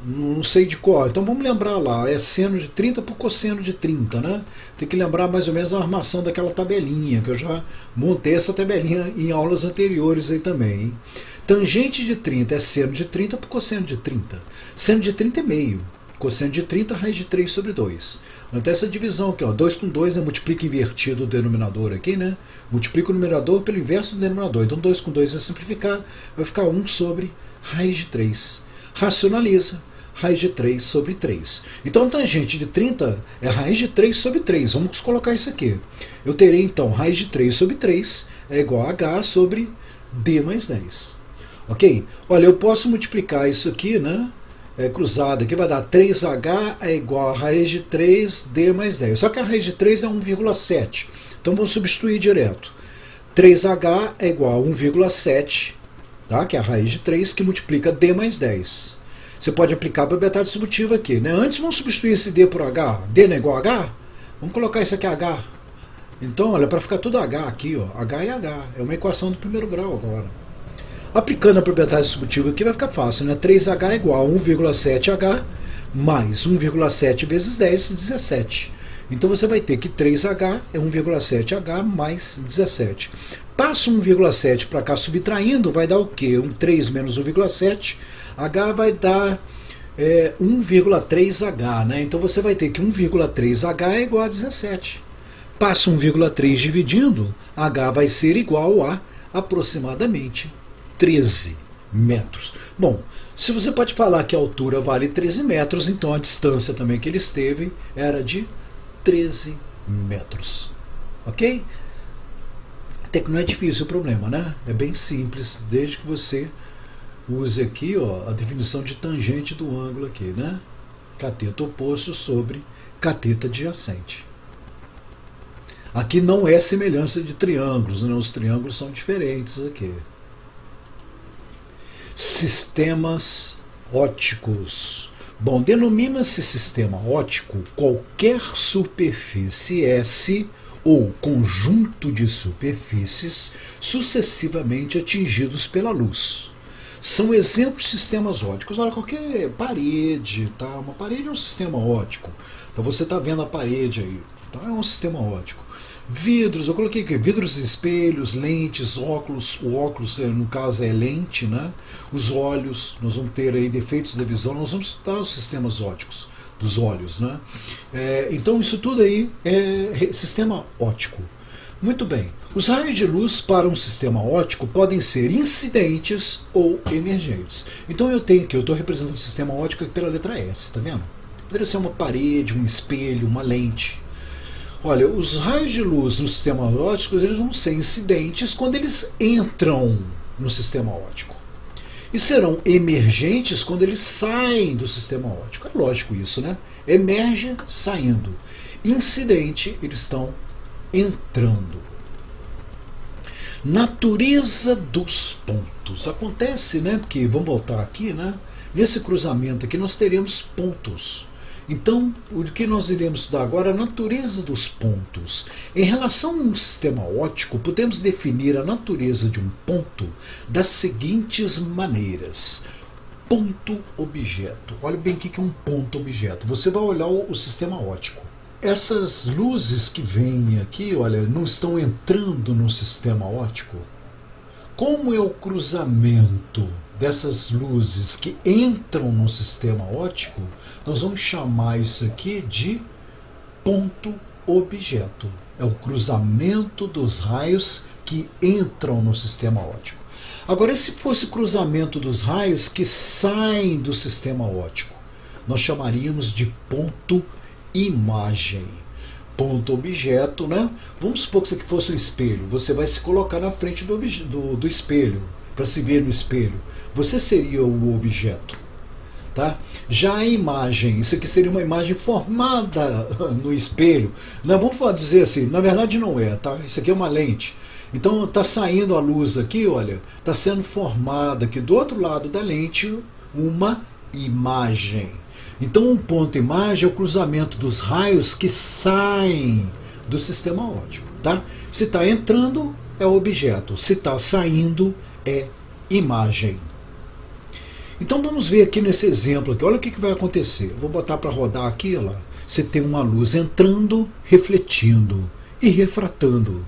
não sei de qual. Então vamos lembrar lá. É seno de 30 por cosseno de 30, né? Tem que lembrar mais ou menos a armação daquela tabelinha, que eu já montei essa tabelinha em aulas anteriores aí também, hein? Tangente de 30 é seno de 30 por cosseno de 30. Seno de 30 é meio. Cosseno de 30, raiz de 3 sobre 2. Então essa divisão aqui, ó, 2 com 2, né, multiplica invertido o denominador aqui, né? Multiplica o numerador pelo inverso do denominador. Então 2 com 2 vai simplificar, vai ficar 1 sobre raiz de 3. Racionaliza, raiz de 3 sobre 3. Então a tangente de 30 é raiz de 3 sobre 3. Vamos colocar isso aqui. Eu terei então raiz de 3 sobre 3 é igual a h sobre d mais 10. Ok? Olha, eu posso multiplicar isso aqui, né? Cruzado aqui vai dar 3h é igual a raiz de 3d mais 10. Só que a raiz de 3 é 1,7. Então vamos substituir direto. 3h é igual a 1,7, tá? Que é a raiz de 3, que multiplica d mais 10. Você pode aplicar a propriedade distributiva aqui, né? Antes vamos substituir esse d por h. D não é igual a h? Vamos colocar isso aqui h. Então, olha, para ficar tudo h aqui, ó, h é h. É uma equação do primeiro grau agora. Aplicando a propriedade distributiva aqui vai ficar fácil, né? 3h é igual a 1,7h mais 1,7 vezes 10, 17. Então você vai ter que 3h é 1,7h mais 17. Passa 1,7 para cá subtraindo, vai dar o quê? 3 menos 1,7. H vai dar 1,3h, né? Então você vai ter que 1,3h é igual a 17. Passa 1,3 dividindo, H vai ser igual a aproximadamente 13 metros. Bom, se você pode falar que a altura vale 13 metros, então a distância também que ele esteve era de 13 metros. Ok? Até que não é difícil o problema, né? É bem simples, desde que você use aqui, ó, a definição de tangente do ângulo aqui, né? Cateto oposto sobre cateto adjacente. Aqui não é semelhança de triângulos, né? Os triângulos são diferentes aqui. Sistemas óticos. Bom, denomina-se sistema ótico qualquer superfície S ou conjunto de superfícies sucessivamente atingidos pela luz. São exemplos de sistemas óticos. Olha, qualquer parede, tá? Uma parede é um sistema ótico. Então você está vendo a parede aí, então é um sistema ótico. Vidros, eu coloquei aqui, vidros, espelhos, lentes, óculos. O óculos, no caso, é lente, né? Os olhos, nós vamos ter aí defeitos da visão, nós vamos estudar os sistemas óticos dos olhos, né? Então isso tudo aí é sistema ótico. Muito bem. Os raios de luz para um sistema ótico podem ser incidentes ou emergentes. Então eu tenho aqui, eu estou representando o sistema ótico pela letra S, tá vendo? Poderia ser uma parede, um espelho, uma lente. Olha, os raios de luz no sistema óptico, eles vão ser incidentes quando eles entram no sistema óptico. E serão emergentes quando eles saem do sistema óptico. É lógico isso, né? Emerge saindo. Incidente, eles estão entrando. Natureza dos pontos. Acontece, né? Porque, vamos voltar aqui, né? Nesse cruzamento aqui nós teremos pontos. Então, o que nós iremos estudar agora é a natureza dos pontos. Em relação a um sistema óptico, podemos definir a natureza de um ponto das seguintes maneiras. Ponto-objeto. Olha bem o que é um ponto-objeto. Você vai olhar o sistema óptico. Essas luzes que vêm aqui, olha, não estão entrando no sistema óptico. Como é o cruzamento dessas luzes que entram no sistema óptico, nós vamos chamar isso aqui de ponto-objeto. É o cruzamento dos raios que entram no sistema óptico. Agora, e se fosse cruzamento dos raios que saem do sistema óptico? Nós chamaríamos de ponto-imagem. Ponto-objeto, né? Vamos supor que isso aqui fosse um espelho. Você vai se colocar na frente do espelho. para se ver no espelho, você seria o objeto. Tá? Já a imagem, isso aqui seria uma imagem formada no espelho. Não, vamos dizer assim, na verdade não é, tá? Isso aqui é uma lente. Então está saindo a luz aqui, olha, está sendo formada aqui do outro lado da lente uma imagem. Então um ponto imagem é o cruzamento dos raios que saem do sistema óptico. Tá? Se está entrando é objeto, se está saindo é imagem. Então vamos ver aqui nesse exemplo aqui, olha o que vai acontecer. Vou botar para rodar aqui, olha lá. Você tem uma luz entrando, refletindo e refratando.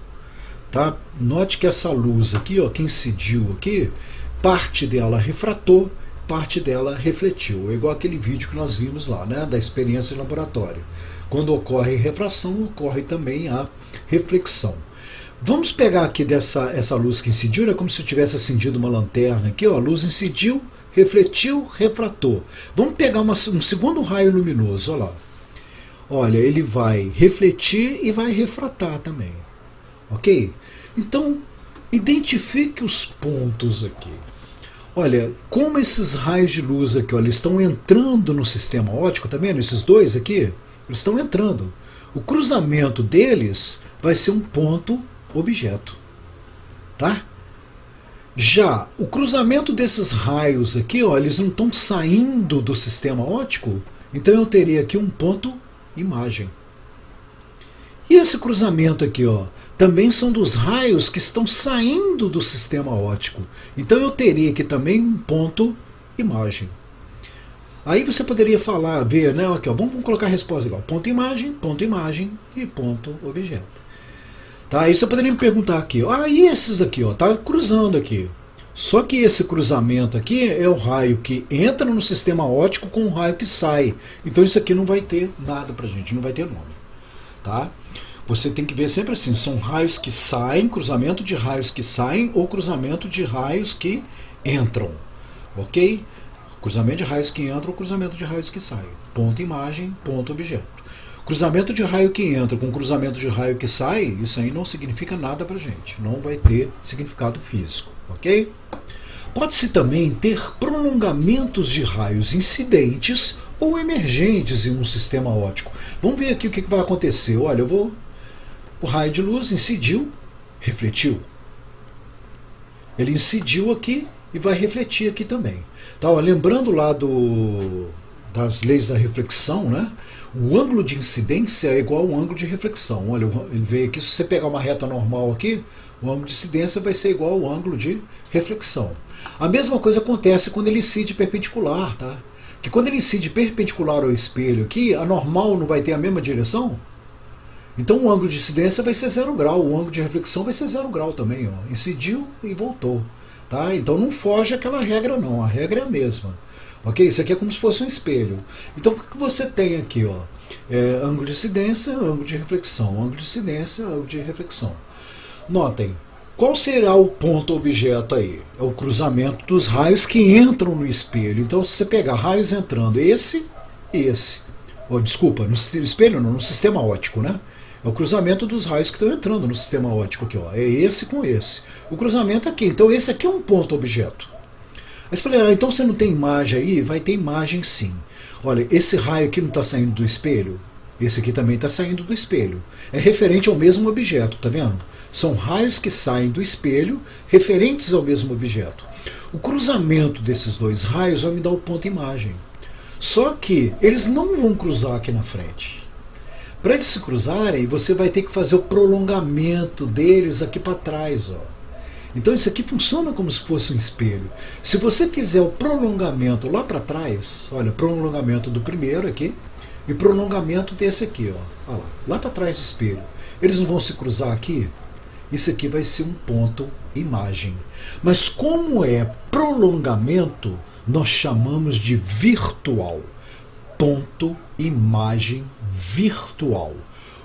Tá? Note que essa luz aqui, ó, que incidiu aqui, parte dela refratou, parte dela refletiu. É igual aquele vídeo que nós vimos lá, né, da experiência em laboratório. Quando ocorre refração, ocorre também a reflexão. Vamos pegar aqui essa luz que incidiu, é como se tivesse acendido uma lanterna aqui, ó, a luz incidiu, refletiu, refratou. Vamos pegar um segundo raio luminoso, olha lá. Olha, ele vai refletir e vai refratar também. Ok? Então, identifique os pontos aqui. Olha, como esses raios de luz aqui, olha, estão entrando no sistema óptico, tá vendo? Esses dois aqui, eles estão entrando. O cruzamento deles vai ser um ponto objeto. Tá? Já o cruzamento desses raios aqui, ó, eles não estão saindo do sistema óptico, então eu teria aqui um ponto imagem. E esse cruzamento aqui, ó, também são dos raios que estão saindo do sistema óptico, então eu teria aqui também um ponto imagem. Aí você poderia falar, ver, né, aqui, ó, vamos colocar a resposta igual, ponto imagem e ponto objeto. Tá, aí você poderia me perguntar aqui, e esses aqui, ó, tá cruzando aqui. Só que esse cruzamento aqui é o raio que entra no sistema óptico com o raio que sai. Então isso aqui não vai ter nada pra gente, não vai ter nome. Tá? Você tem que ver sempre assim, são raios que saem, cruzamento de raios que saem ou cruzamento de raios que entram. Ok? Cruzamento de raios que entram ou cruzamento de raios que saem. Ponto imagem, ponto objeto. Cruzamento de raio que entra com cruzamento de raio que sai, isso aí não significa nada para a gente. Não vai ter significado físico, ok? Pode-se também ter prolongamentos de raios incidentes ou emergentes em um sistema óptico. Vamos ver aqui o que vai acontecer. Olha, o raio de luz incidiu, refletiu. Ele incidiu aqui e vai refletir aqui também. Tá, ó, lembrando lá das leis da reflexão, né? O ângulo de incidência é igual ao ângulo de reflexão. Olha, ele veio aqui, se você pegar uma reta normal aqui, o ângulo de incidência vai ser igual ao ângulo de reflexão. A mesma coisa acontece quando ele incide perpendicular, tá? Que quando ele incide perpendicular ao espelho aqui, a normal não vai ter a mesma direção? Então o ângulo de incidência vai ser 0 grau, o ângulo de reflexão vai ser 0 grau também, ó. Incidiu e voltou. Tá? Então não foge aquela regra não, a regra é a mesma. Ok? Isso aqui é como se fosse um espelho. Então o que você tem aqui? Ó? Ângulo de incidência, ângulo de reflexão. Ângulo de incidência, ângulo de reflexão. Notem, qual será o ponto objeto aí? É o cruzamento dos raios que entram no espelho. Então se você pegar raios entrando, esse e esse. Desculpa, no espelho não, no sistema óptico, né? É o cruzamento dos raios que estão entrando no sistema óptico aqui, ó. É esse com esse. O cruzamento aqui. Então esse aqui é um ponto objeto. Aí você fala, então você não tem imagem aí? Vai ter imagem sim. Olha, esse raio aqui não está saindo do espelho? Esse aqui também está saindo do espelho. É referente ao mesmo objeto, tá vendo? São raios que saem do espelho referentes ao mesmo objeto. O cruzamento desses dois raios vai me dar o ponto imagem. Só que eles não vão cruzar aqui na frente. Para eles se cruzarem, você vai ter que fazer o prolongamento deles aqui para trás, ó. Então isso aqui funciona como se fosse um espelho. Se você fizer o prolongamento lá para trás, olha, prolongamento do primeiro aqui e prolongamento desse aqui, ó, olha lá para trás do espelho. Eles não vão se cruzar aqui? Isso aqui vai ser um ponto imagem. Mas como é prolongamento, nós chamamos de virtual. Ponto imagem virtual.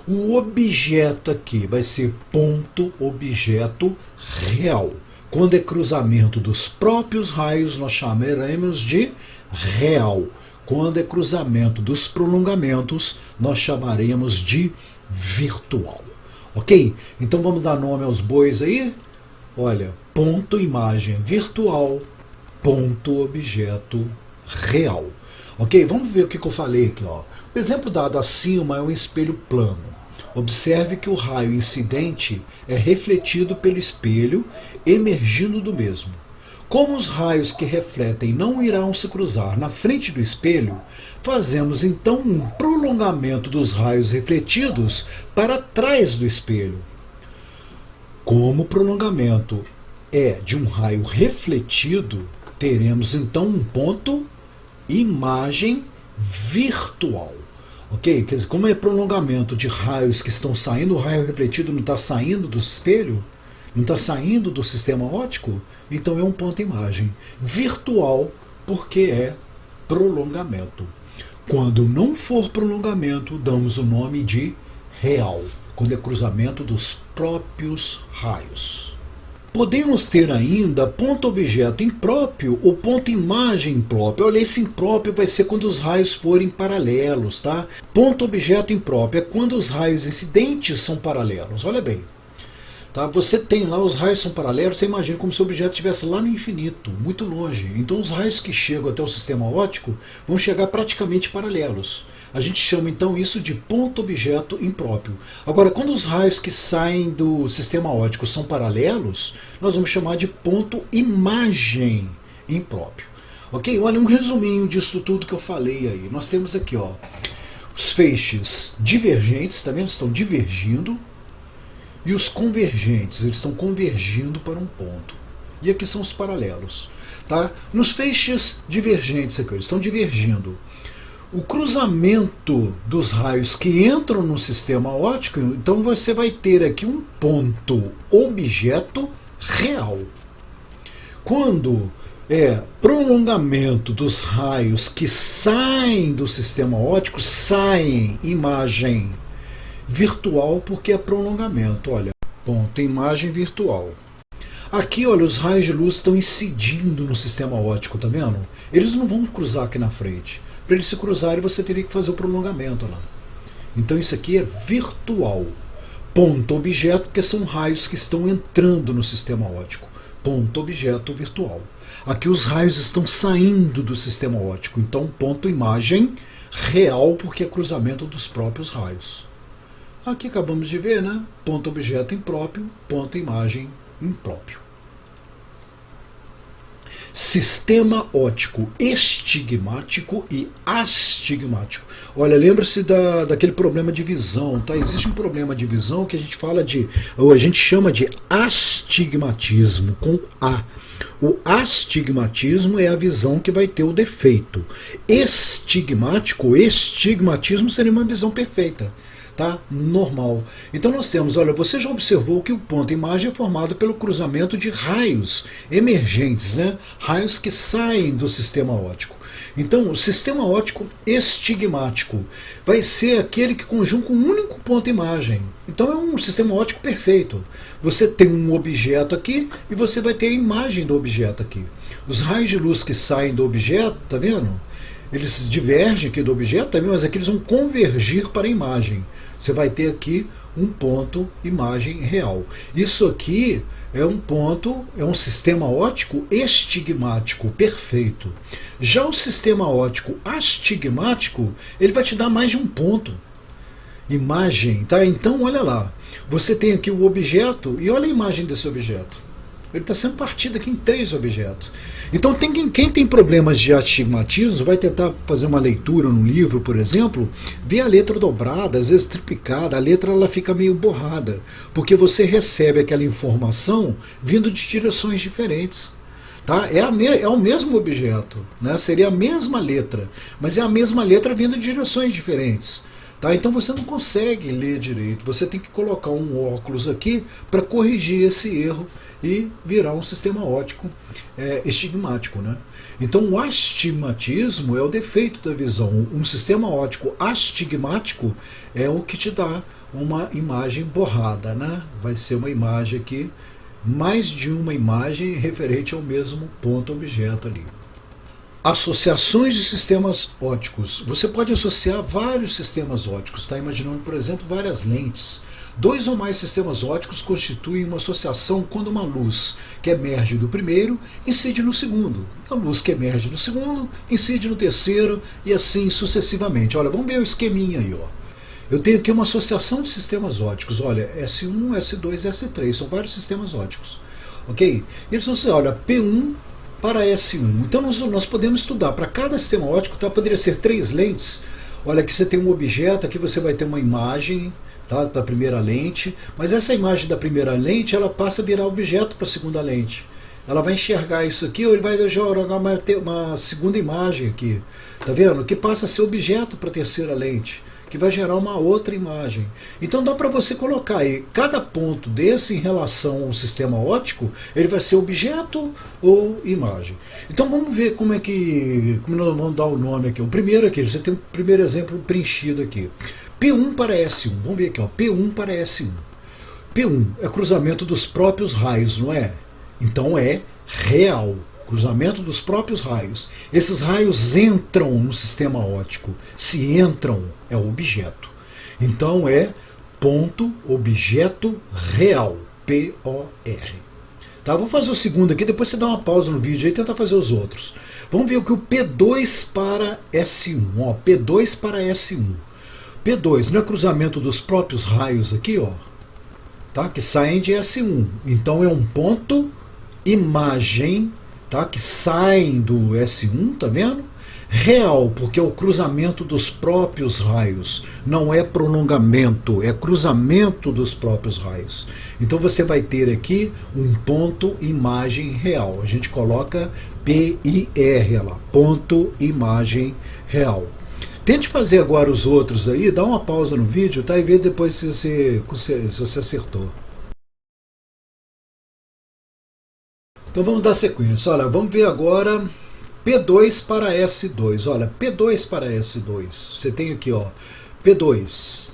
O objeto aqui vai ser ponto objeto real. Quando é cruzamento dos próprios raios, nós chamaremos de real. Quando é cruzamento dos prolongamentos, nós chamaremos de virtual. Ok? Então vamos dar nome aos bois aí? Olha, ponto imagem virtual, ponto objeto real. Ok? Vamos ver o que eu falei aqui. Ó. O exemplo dado acima é um espelho plano. Observe que o raio incidente é refletido pelo espelho, emergindo do mesmo. Como os raios que refletem não irão se cruzar na frente do espelho, fazemos então um prolongamento dos raios refletidos para trás do espelho. Como o prolongamento é de um raio refletido, teremos então um ponto imagem virtual. Ok? Quer dizer, como é prolongamento de raios que estão saindo, o raio refletido não está saindo do espelho, não está saindo do sistema óptico, então é um ponto imagem virtual, porque é prolongamento. Quando não for prolongamento, damos o nome de real, quando é cruzamento dos próprios raios. Podemos ter ainda ponto-objeto impróprio ou ponto-imagem impróprio. Olha, esse impróprio vai ser quando os raios forem paralelos, tá? Ponto-objeto impróprio é quando os raios incidentes são paralelos. Olha bem. Tá? Você tem lá, os raios são paralelos, você imagina como se o objeto estivesse lá no infinito, muito longe. Então os raios que chegam até o sistema óptico vão chegar praticamente paralelos. A gente chama então isso de ponto-objeto impróprio. Agora, quando os raios que saem do sistema óptico são paralelos, nós vamos chamar de ponto-imagem impróprio. Ok? Olha, um resuminho disso tudo que eu falei aí. Nós temos aqui, ó, os feixes divergentes, tá vendo? Estão divergindo. E os convergentes, eles estão convergindo para um ponto. E aqui são os paralelos. Tá? Nos feixes divergentes aqui, eles estão divergindo. O cruzamento dos raios que entram no sistema óptico, então você vai ter aqui um ponto objeto real. Quando é prolongamento dos raios que saem do sistema óptico, saem imagem virtual, porque é prolongamento. Olha, ponto imagem virtual. Aqui, olha, os raios de luz estão incidindo no sistema óptico, tá vendo? Eles não vão cruzar aqui na frente. Para eles se cruzarem, você teria que fazer o prolongamento lá. Então isso aqui é virtual. Ponto objeto, porque são raios que estão entrando no sistema óptico. Ponto objeto virtual. Aqui os raios estão saindo do sistema óptico. Então ponto imagem real, porque é cruzamento dos próprios raios. Aqui acabamos de ver, né? Ponto objeto impróprio, ponto imagem impróprio. Sistema óptico estigmático e astigmático. Olha, lembra-se daquele problema de visão, tá? Existe um problema de visão que a gente fala de, ou a gente chama de astigmatismo, com A. O astigmatismo é a visão que vai ter o defeito. Estigmatismo seria uma visão perfeita. Tá? Normal. Então nós temos, olha, você já observou que o ponto imagem é formado pelo cruzamento de raios emergentes, né? Raios que saem do sistema óptico. Então, o sistema óptico estigmático vai ser aquele que conjuga um único ponto imagem. Então é um sistema óptico perfeito. Você tem um objeto aqui e você vai ter a imagem do objeto aqui. Os raios de luz que saem do objeto, tá vendo? Eles divergem aqui do objeto também, mas aqui eles vão convergir para a imagem. Você vai ter aqui um ponto imagem real. Isso aqui é um ponto, é um sistema óptico estigmático perfeito. Já o sistema óptico astigmático, ele vai te dar mais de um ponto imagem, tá? Então olha lá, você tem aqui o objeto e olha a imagem desse objeto. Ele está sendo partido aqui em 3 objetos. Então quem tem problemas de astigmatismo vai tentar fazer uma leitura no livro, por exemplo, ver a letra dobrada, às vezes triplicada, a letra ela fica meio borrada, porque você recebe aquela informação vindo de direções diferentes. Tá? É o mesmo objeto, né? Seria a mesma letra, mas é a mesma letra vindo de direções diferentes. Tá? Então você não consegue ler direito, você tem que colocar um óculos aqui para corrigir esse erro e virar um sistema óptico estigmático. Né? Então o astigmatismo é o defeito da visão. Um sistema óptico astigmático é o que te dá uma imagem borrada. Né? Vai ser uma imagem aqui, mais de uma imagem referente ao mesmo ponto objeto ali. Associações de sistemas ópticos. Você pode associar vários sistemas ópticos, tá? Imaginando, por exemplo, várias lentes. Dois ou mais sistemas óticos constituem uma associação quando uma luz que emerge do primeiro incide no segundo. A luz que emerge do segundo incide no terceiro e assim sucessivamente. Olha, vamos ver o esqueminha aí, ó. Eu tenho aqui uma associação de sistemas óticos. Olha, S1, S2 e S3. São vários sistemas óticos. Ok? Eles vão ser, olha, P1 para S1. Então nós podemos estudar para cada sistema ótico, tá? Poderia ser 3 lentes. Olha, aqui você tem um objeto, aqui você vai ter uma imagem, tá, da primeira lente, mas essa imagem da primeira lente ela passa a virar objeto para a segunda lente. Ela vai enxergar isso aqui ou ele vai jogar uma segunda imagem aqui, tá vendo? Que passa a ser objeto para a terceira lente, que vai gerar uma outra imagem. Então dá para você colocar aí cada ponto desse em relação ao sistema óptico, ele vai ser objeto ou imagem. Então vamos ver como nós vamos dar o nome aqui. O primeiro aqui, você tem o primeiro exemplo preenchido aqui. P1 para S1. Vamos ver aqui, ó, P1 para S1. P1 é cruzamento dos próprios raios, não é? Então é real. Cruzamento dos próprios raios. Esses raios entram no sistema óptico. Se entram, é objeto. Então é ponto objeto real. P-O-R. Tá, vou fazer o segundo aqui, depois você dá uma pausa no vídeo aí e tenta fazer os outros. Vamos ver o que o P2 para S1. Ó, P2 para S1. P2 não é cruzamento dos próprios raios aqui, ó, tá, que saem de S1. Então é um ponto imagem, tá, que saem do S1, tá vendo? Real, porque é o cruzamento dos próprios raios, não é prolongamento, é cruzamento dos próprios raios. Então você vai ter aqui um ponto imagem real. A gente coloca PIR lá, ponto imagem real. Tente fazer agora os outros aí, dá uma pausa no vídeo, tá, e vê depois se você acertou. Então vamos dar sequência. Olha, vamos ver agora P2 para S2. Olha, P2 para S2. Você tem aqui, ó, P2.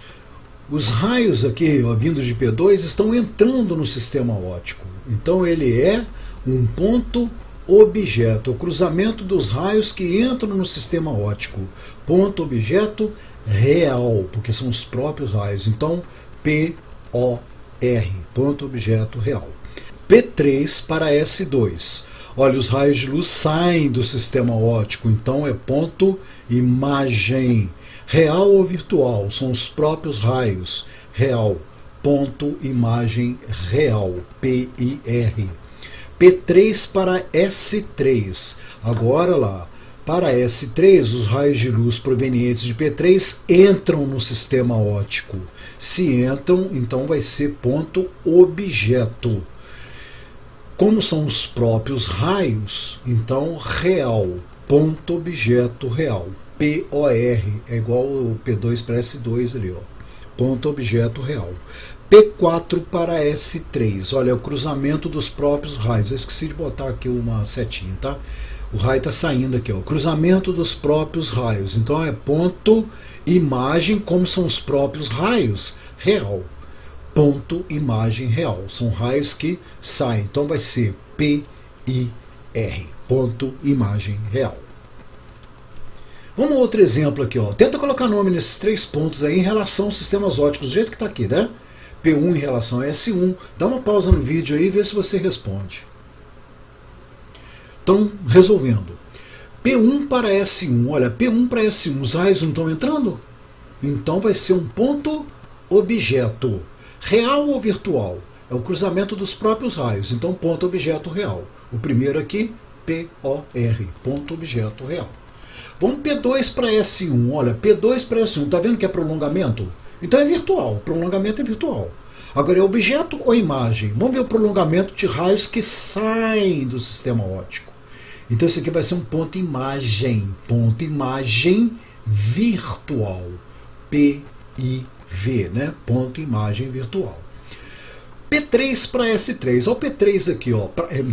Os raios aqui, ó, vindos de P2 estão entrando no sistema óptico. Então ele é um ponto objeto, o cruzamento dos raios que entram no sistema óptico. Ponto objeto real, porque são os próprios raios. Então P-O-R, ponto objeto real. P3 para S2. Olha, os raios de luz saem do sistema óptico, então é ponto imagem. Real ou virtual, são os próprios raios. Real, ponto imagem real, P-I-R. P3 para S3. Agora lá, para S3, os raios de luz provenientes de P3 entram no sistema óptico. Se entram, então vai ser ponto objeto. Como são os próprios raios, então real, ponto objeto real. P-O-R, é igual o P2 para S2 ali, ó. Ponto objeto real. P4 para S3, olha, é o cruzamento dos próprios raios. Eu esqueci de botar aqui uma setinha, tá? O raio está saindo aqui, ó. Cruzamento dos próprios raios. Então é ponto imagem, como são os próprios raios, real. Ponto imagem real. São raios que saem. Então vai ser P-I-R, ponto imagem real. Vamos a outro exemplo aqui, ó. Tenta colocar nome nesses 3 pontos aí em relação aos sistemas ópticos, do jeito que está aqui, né? P1 em relação a S1. Dá uma pausa no vídeo aí e vê se você responde. Então, resolvendo. P1 para S1. Olha, P1 para S1. Os raios não estão entrando? Então vai ser um ponto objeto. Real ou virtual? É o cruzamento dos próprios raios. Então, ponto objeto real. O primeiro aqui, P-O-R. Ponto objeto real. Vamos P2 para S1. Olha, P2 para S1. Está vendo que é prolongamento? Então é virtual. Prolongamento é virtual. Agora, é objeto ou imagem? Vamos ver o prolongamento de raios que saem do sistema óptico. Então, isso aqui vai ser um ponto imagem. Ponto imagem virtual. P-I-V, né? Ponto imagem virtual. P3 para S3. Olha o P3 aqui, ó.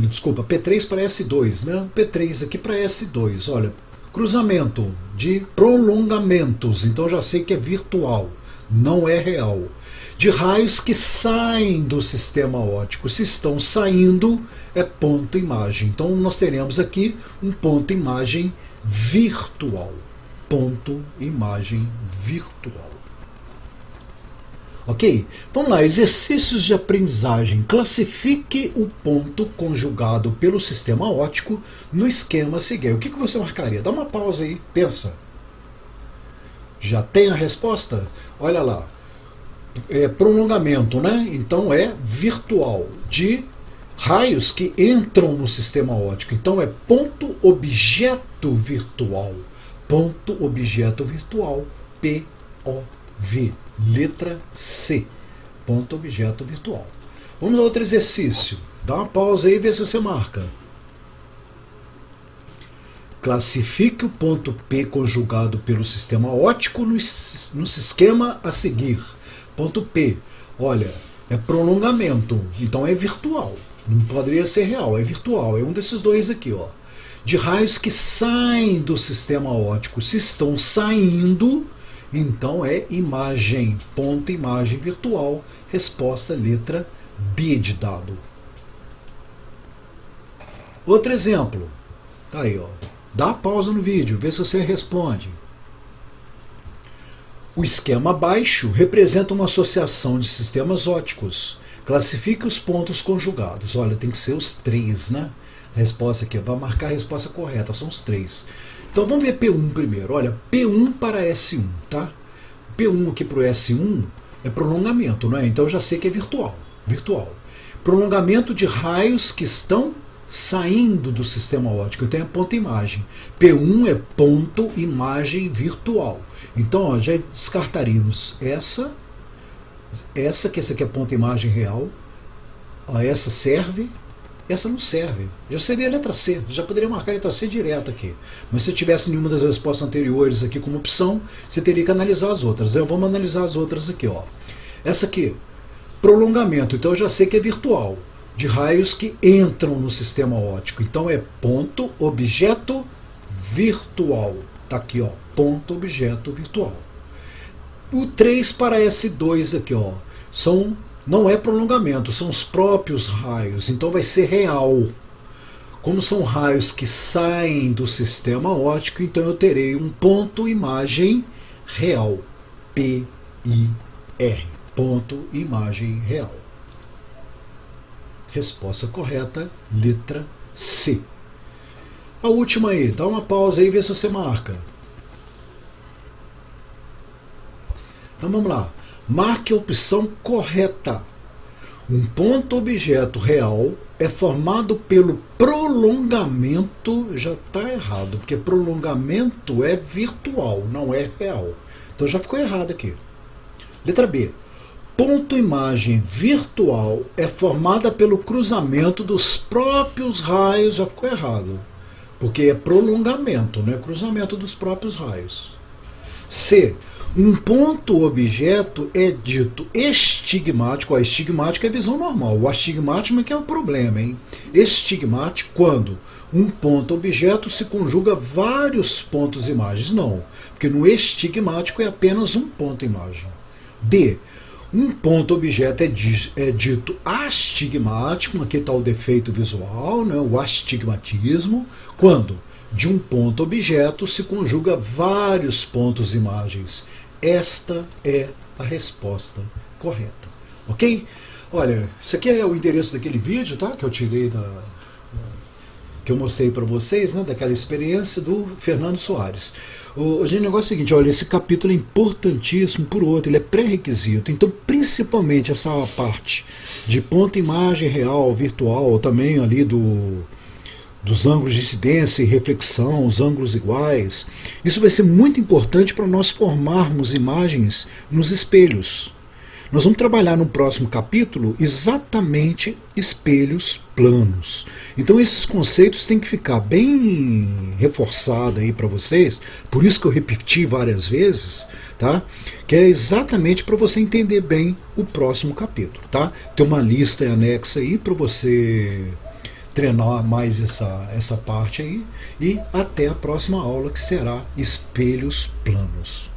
Desculpa, P3 para S2, né? P3 aqui para S2. Olha, cruzamento de prolongamentos. Então, já sei que é virtual. Não é real. De raios que saem do sistema óptico. Se estão saindo, é ponto imagem. Então nós teremos aqui um ponto imagem virtual. Ponto imagem virtual. Ok? Vamos lá, exercícios de aprendizagem. Classifique o ponto conjugado pelo sistema óptico no esquema a seguir. O que você marcaria? Dá uma pausa aí, pensa. Já tem a resposta? Olha lá. É prolongamento, né? Então é virtual, de raios que entram no sistema óptico. Então é ponto objeto virtual. Ponto objeto virtual, POV. Letra C. Ponto objeto virtual. Vamos a outro exercício. Dá uma pausa aí e vê se você marca. Classifique o ponto P conjugado pelo sistema óptico no esquema a seguir. Ponto P. Olha, é prolongamento, então é virtual. Não poderia ser real, é virtual. É um desses dois aqui, ó. De raios que saem do sistema óptico. Se estão saindo, então é imagem. Ponto imagem virtual. Resposta letra B de dado. Outro exemplo. Tá aí, ó. Dá pausa no vídeo, vê se você responde. O esquema abaixo representa uma associação de sistemas ópticos. Classifique os pontos conjugados. Olha, tem que ser os três, né? A resposta aqui, vai marcar a resposta correta, são os três. Então vamos ver P1 primeiro. Olha, P1 para S1, tá? P1 aqui para o S1 é prolongamento, não é? Então eu já sei que é virtual. Virtual. Prolongamento de raios que estão saindo do sistema óptico. Então é ponto imagem. P1 é ponto imagem virtual. Então ó, já descartaríamos essa que essa aqui é ponto imagem real. Ó, essa serve. Essa não serve. Já seria a letra C. Já poderia marcar a letra C direto aqui. Mas se tivesse nenhuma das respostas anteriores aqui como opção, você teria que analisar as outras. Então vamos analisar as outras aqui. Ó. Essa aqui, prolongamento. Então eu já sei que é virtual. De raios que entram no sistema óptico. Então é ponto objeto virtual. Está aqui, ó. Ponto objeto virtual. O 3 para S2 aqui, ó. Não é prolongamento, são os próprios raios, então vai ser real. Como são raios que saem do sistema óptico, então eu terei um ponto imagem real. PIR. Ponto imagem real. Resposta correta, letra C. A última aí, dá uma pausa aí e vê se você marca. Então vamos lá. Marque a opção correta. Um ponto objeto real é formado pelo prolongamento. Já está errado, porque prolongamento é virtual, não é real. Então já ficou errado aqui. Letra B. Ponto imagem virtual é formada pelo cruzamento dos próprios raios. Já ficou errado, porque é prolongamento, não é cruzamento dos próprios raios. C. Um ponto objeto é dito estigmático. A estigmático é visão normal. O astigmático é que é o problema, hein? Estigmático quando um ponto objeto se conjuga vários pontos imagens. Não, porque no estigmático é apenas um ponto imagem. D. Um ponto objeto é dito astigmático. Aqui está o defeito visual, né? O astigmatismo, quando de um ponto objeto se conjuga vários pontos imagens. Esta é a resposta correta. Ok? Olha, isso aqui é o endereço daquele vídeo, tá? Que eu tirei que eu mostrei para vocês, né? Daquela experiência do Fernando Soares. O negócio é o seguinte, olha, esse capítulo é importantíssimo por outro, ele é pré-requisito. Então, principalmente essa parte de ponto imagem real, virtual, também ali dos ângulos de incidência e reflexão, os ângulos iguais. Isso vai ser muito importante para nós formarmos imagens nos espelhos. Nós vamos trabalhar no próximo capítulo exatamente espelhos planos. Então esses conceitos têm que ficar bem reforçados aí para vocês, por isso que eu repeti várias vezes, tá? Que é exatamente para você entender bem o próximo capítulo, tá? Tem uma lista anexa aí para você treinar mais essa parte aí, e até a próxima aula, que será espelhos planos.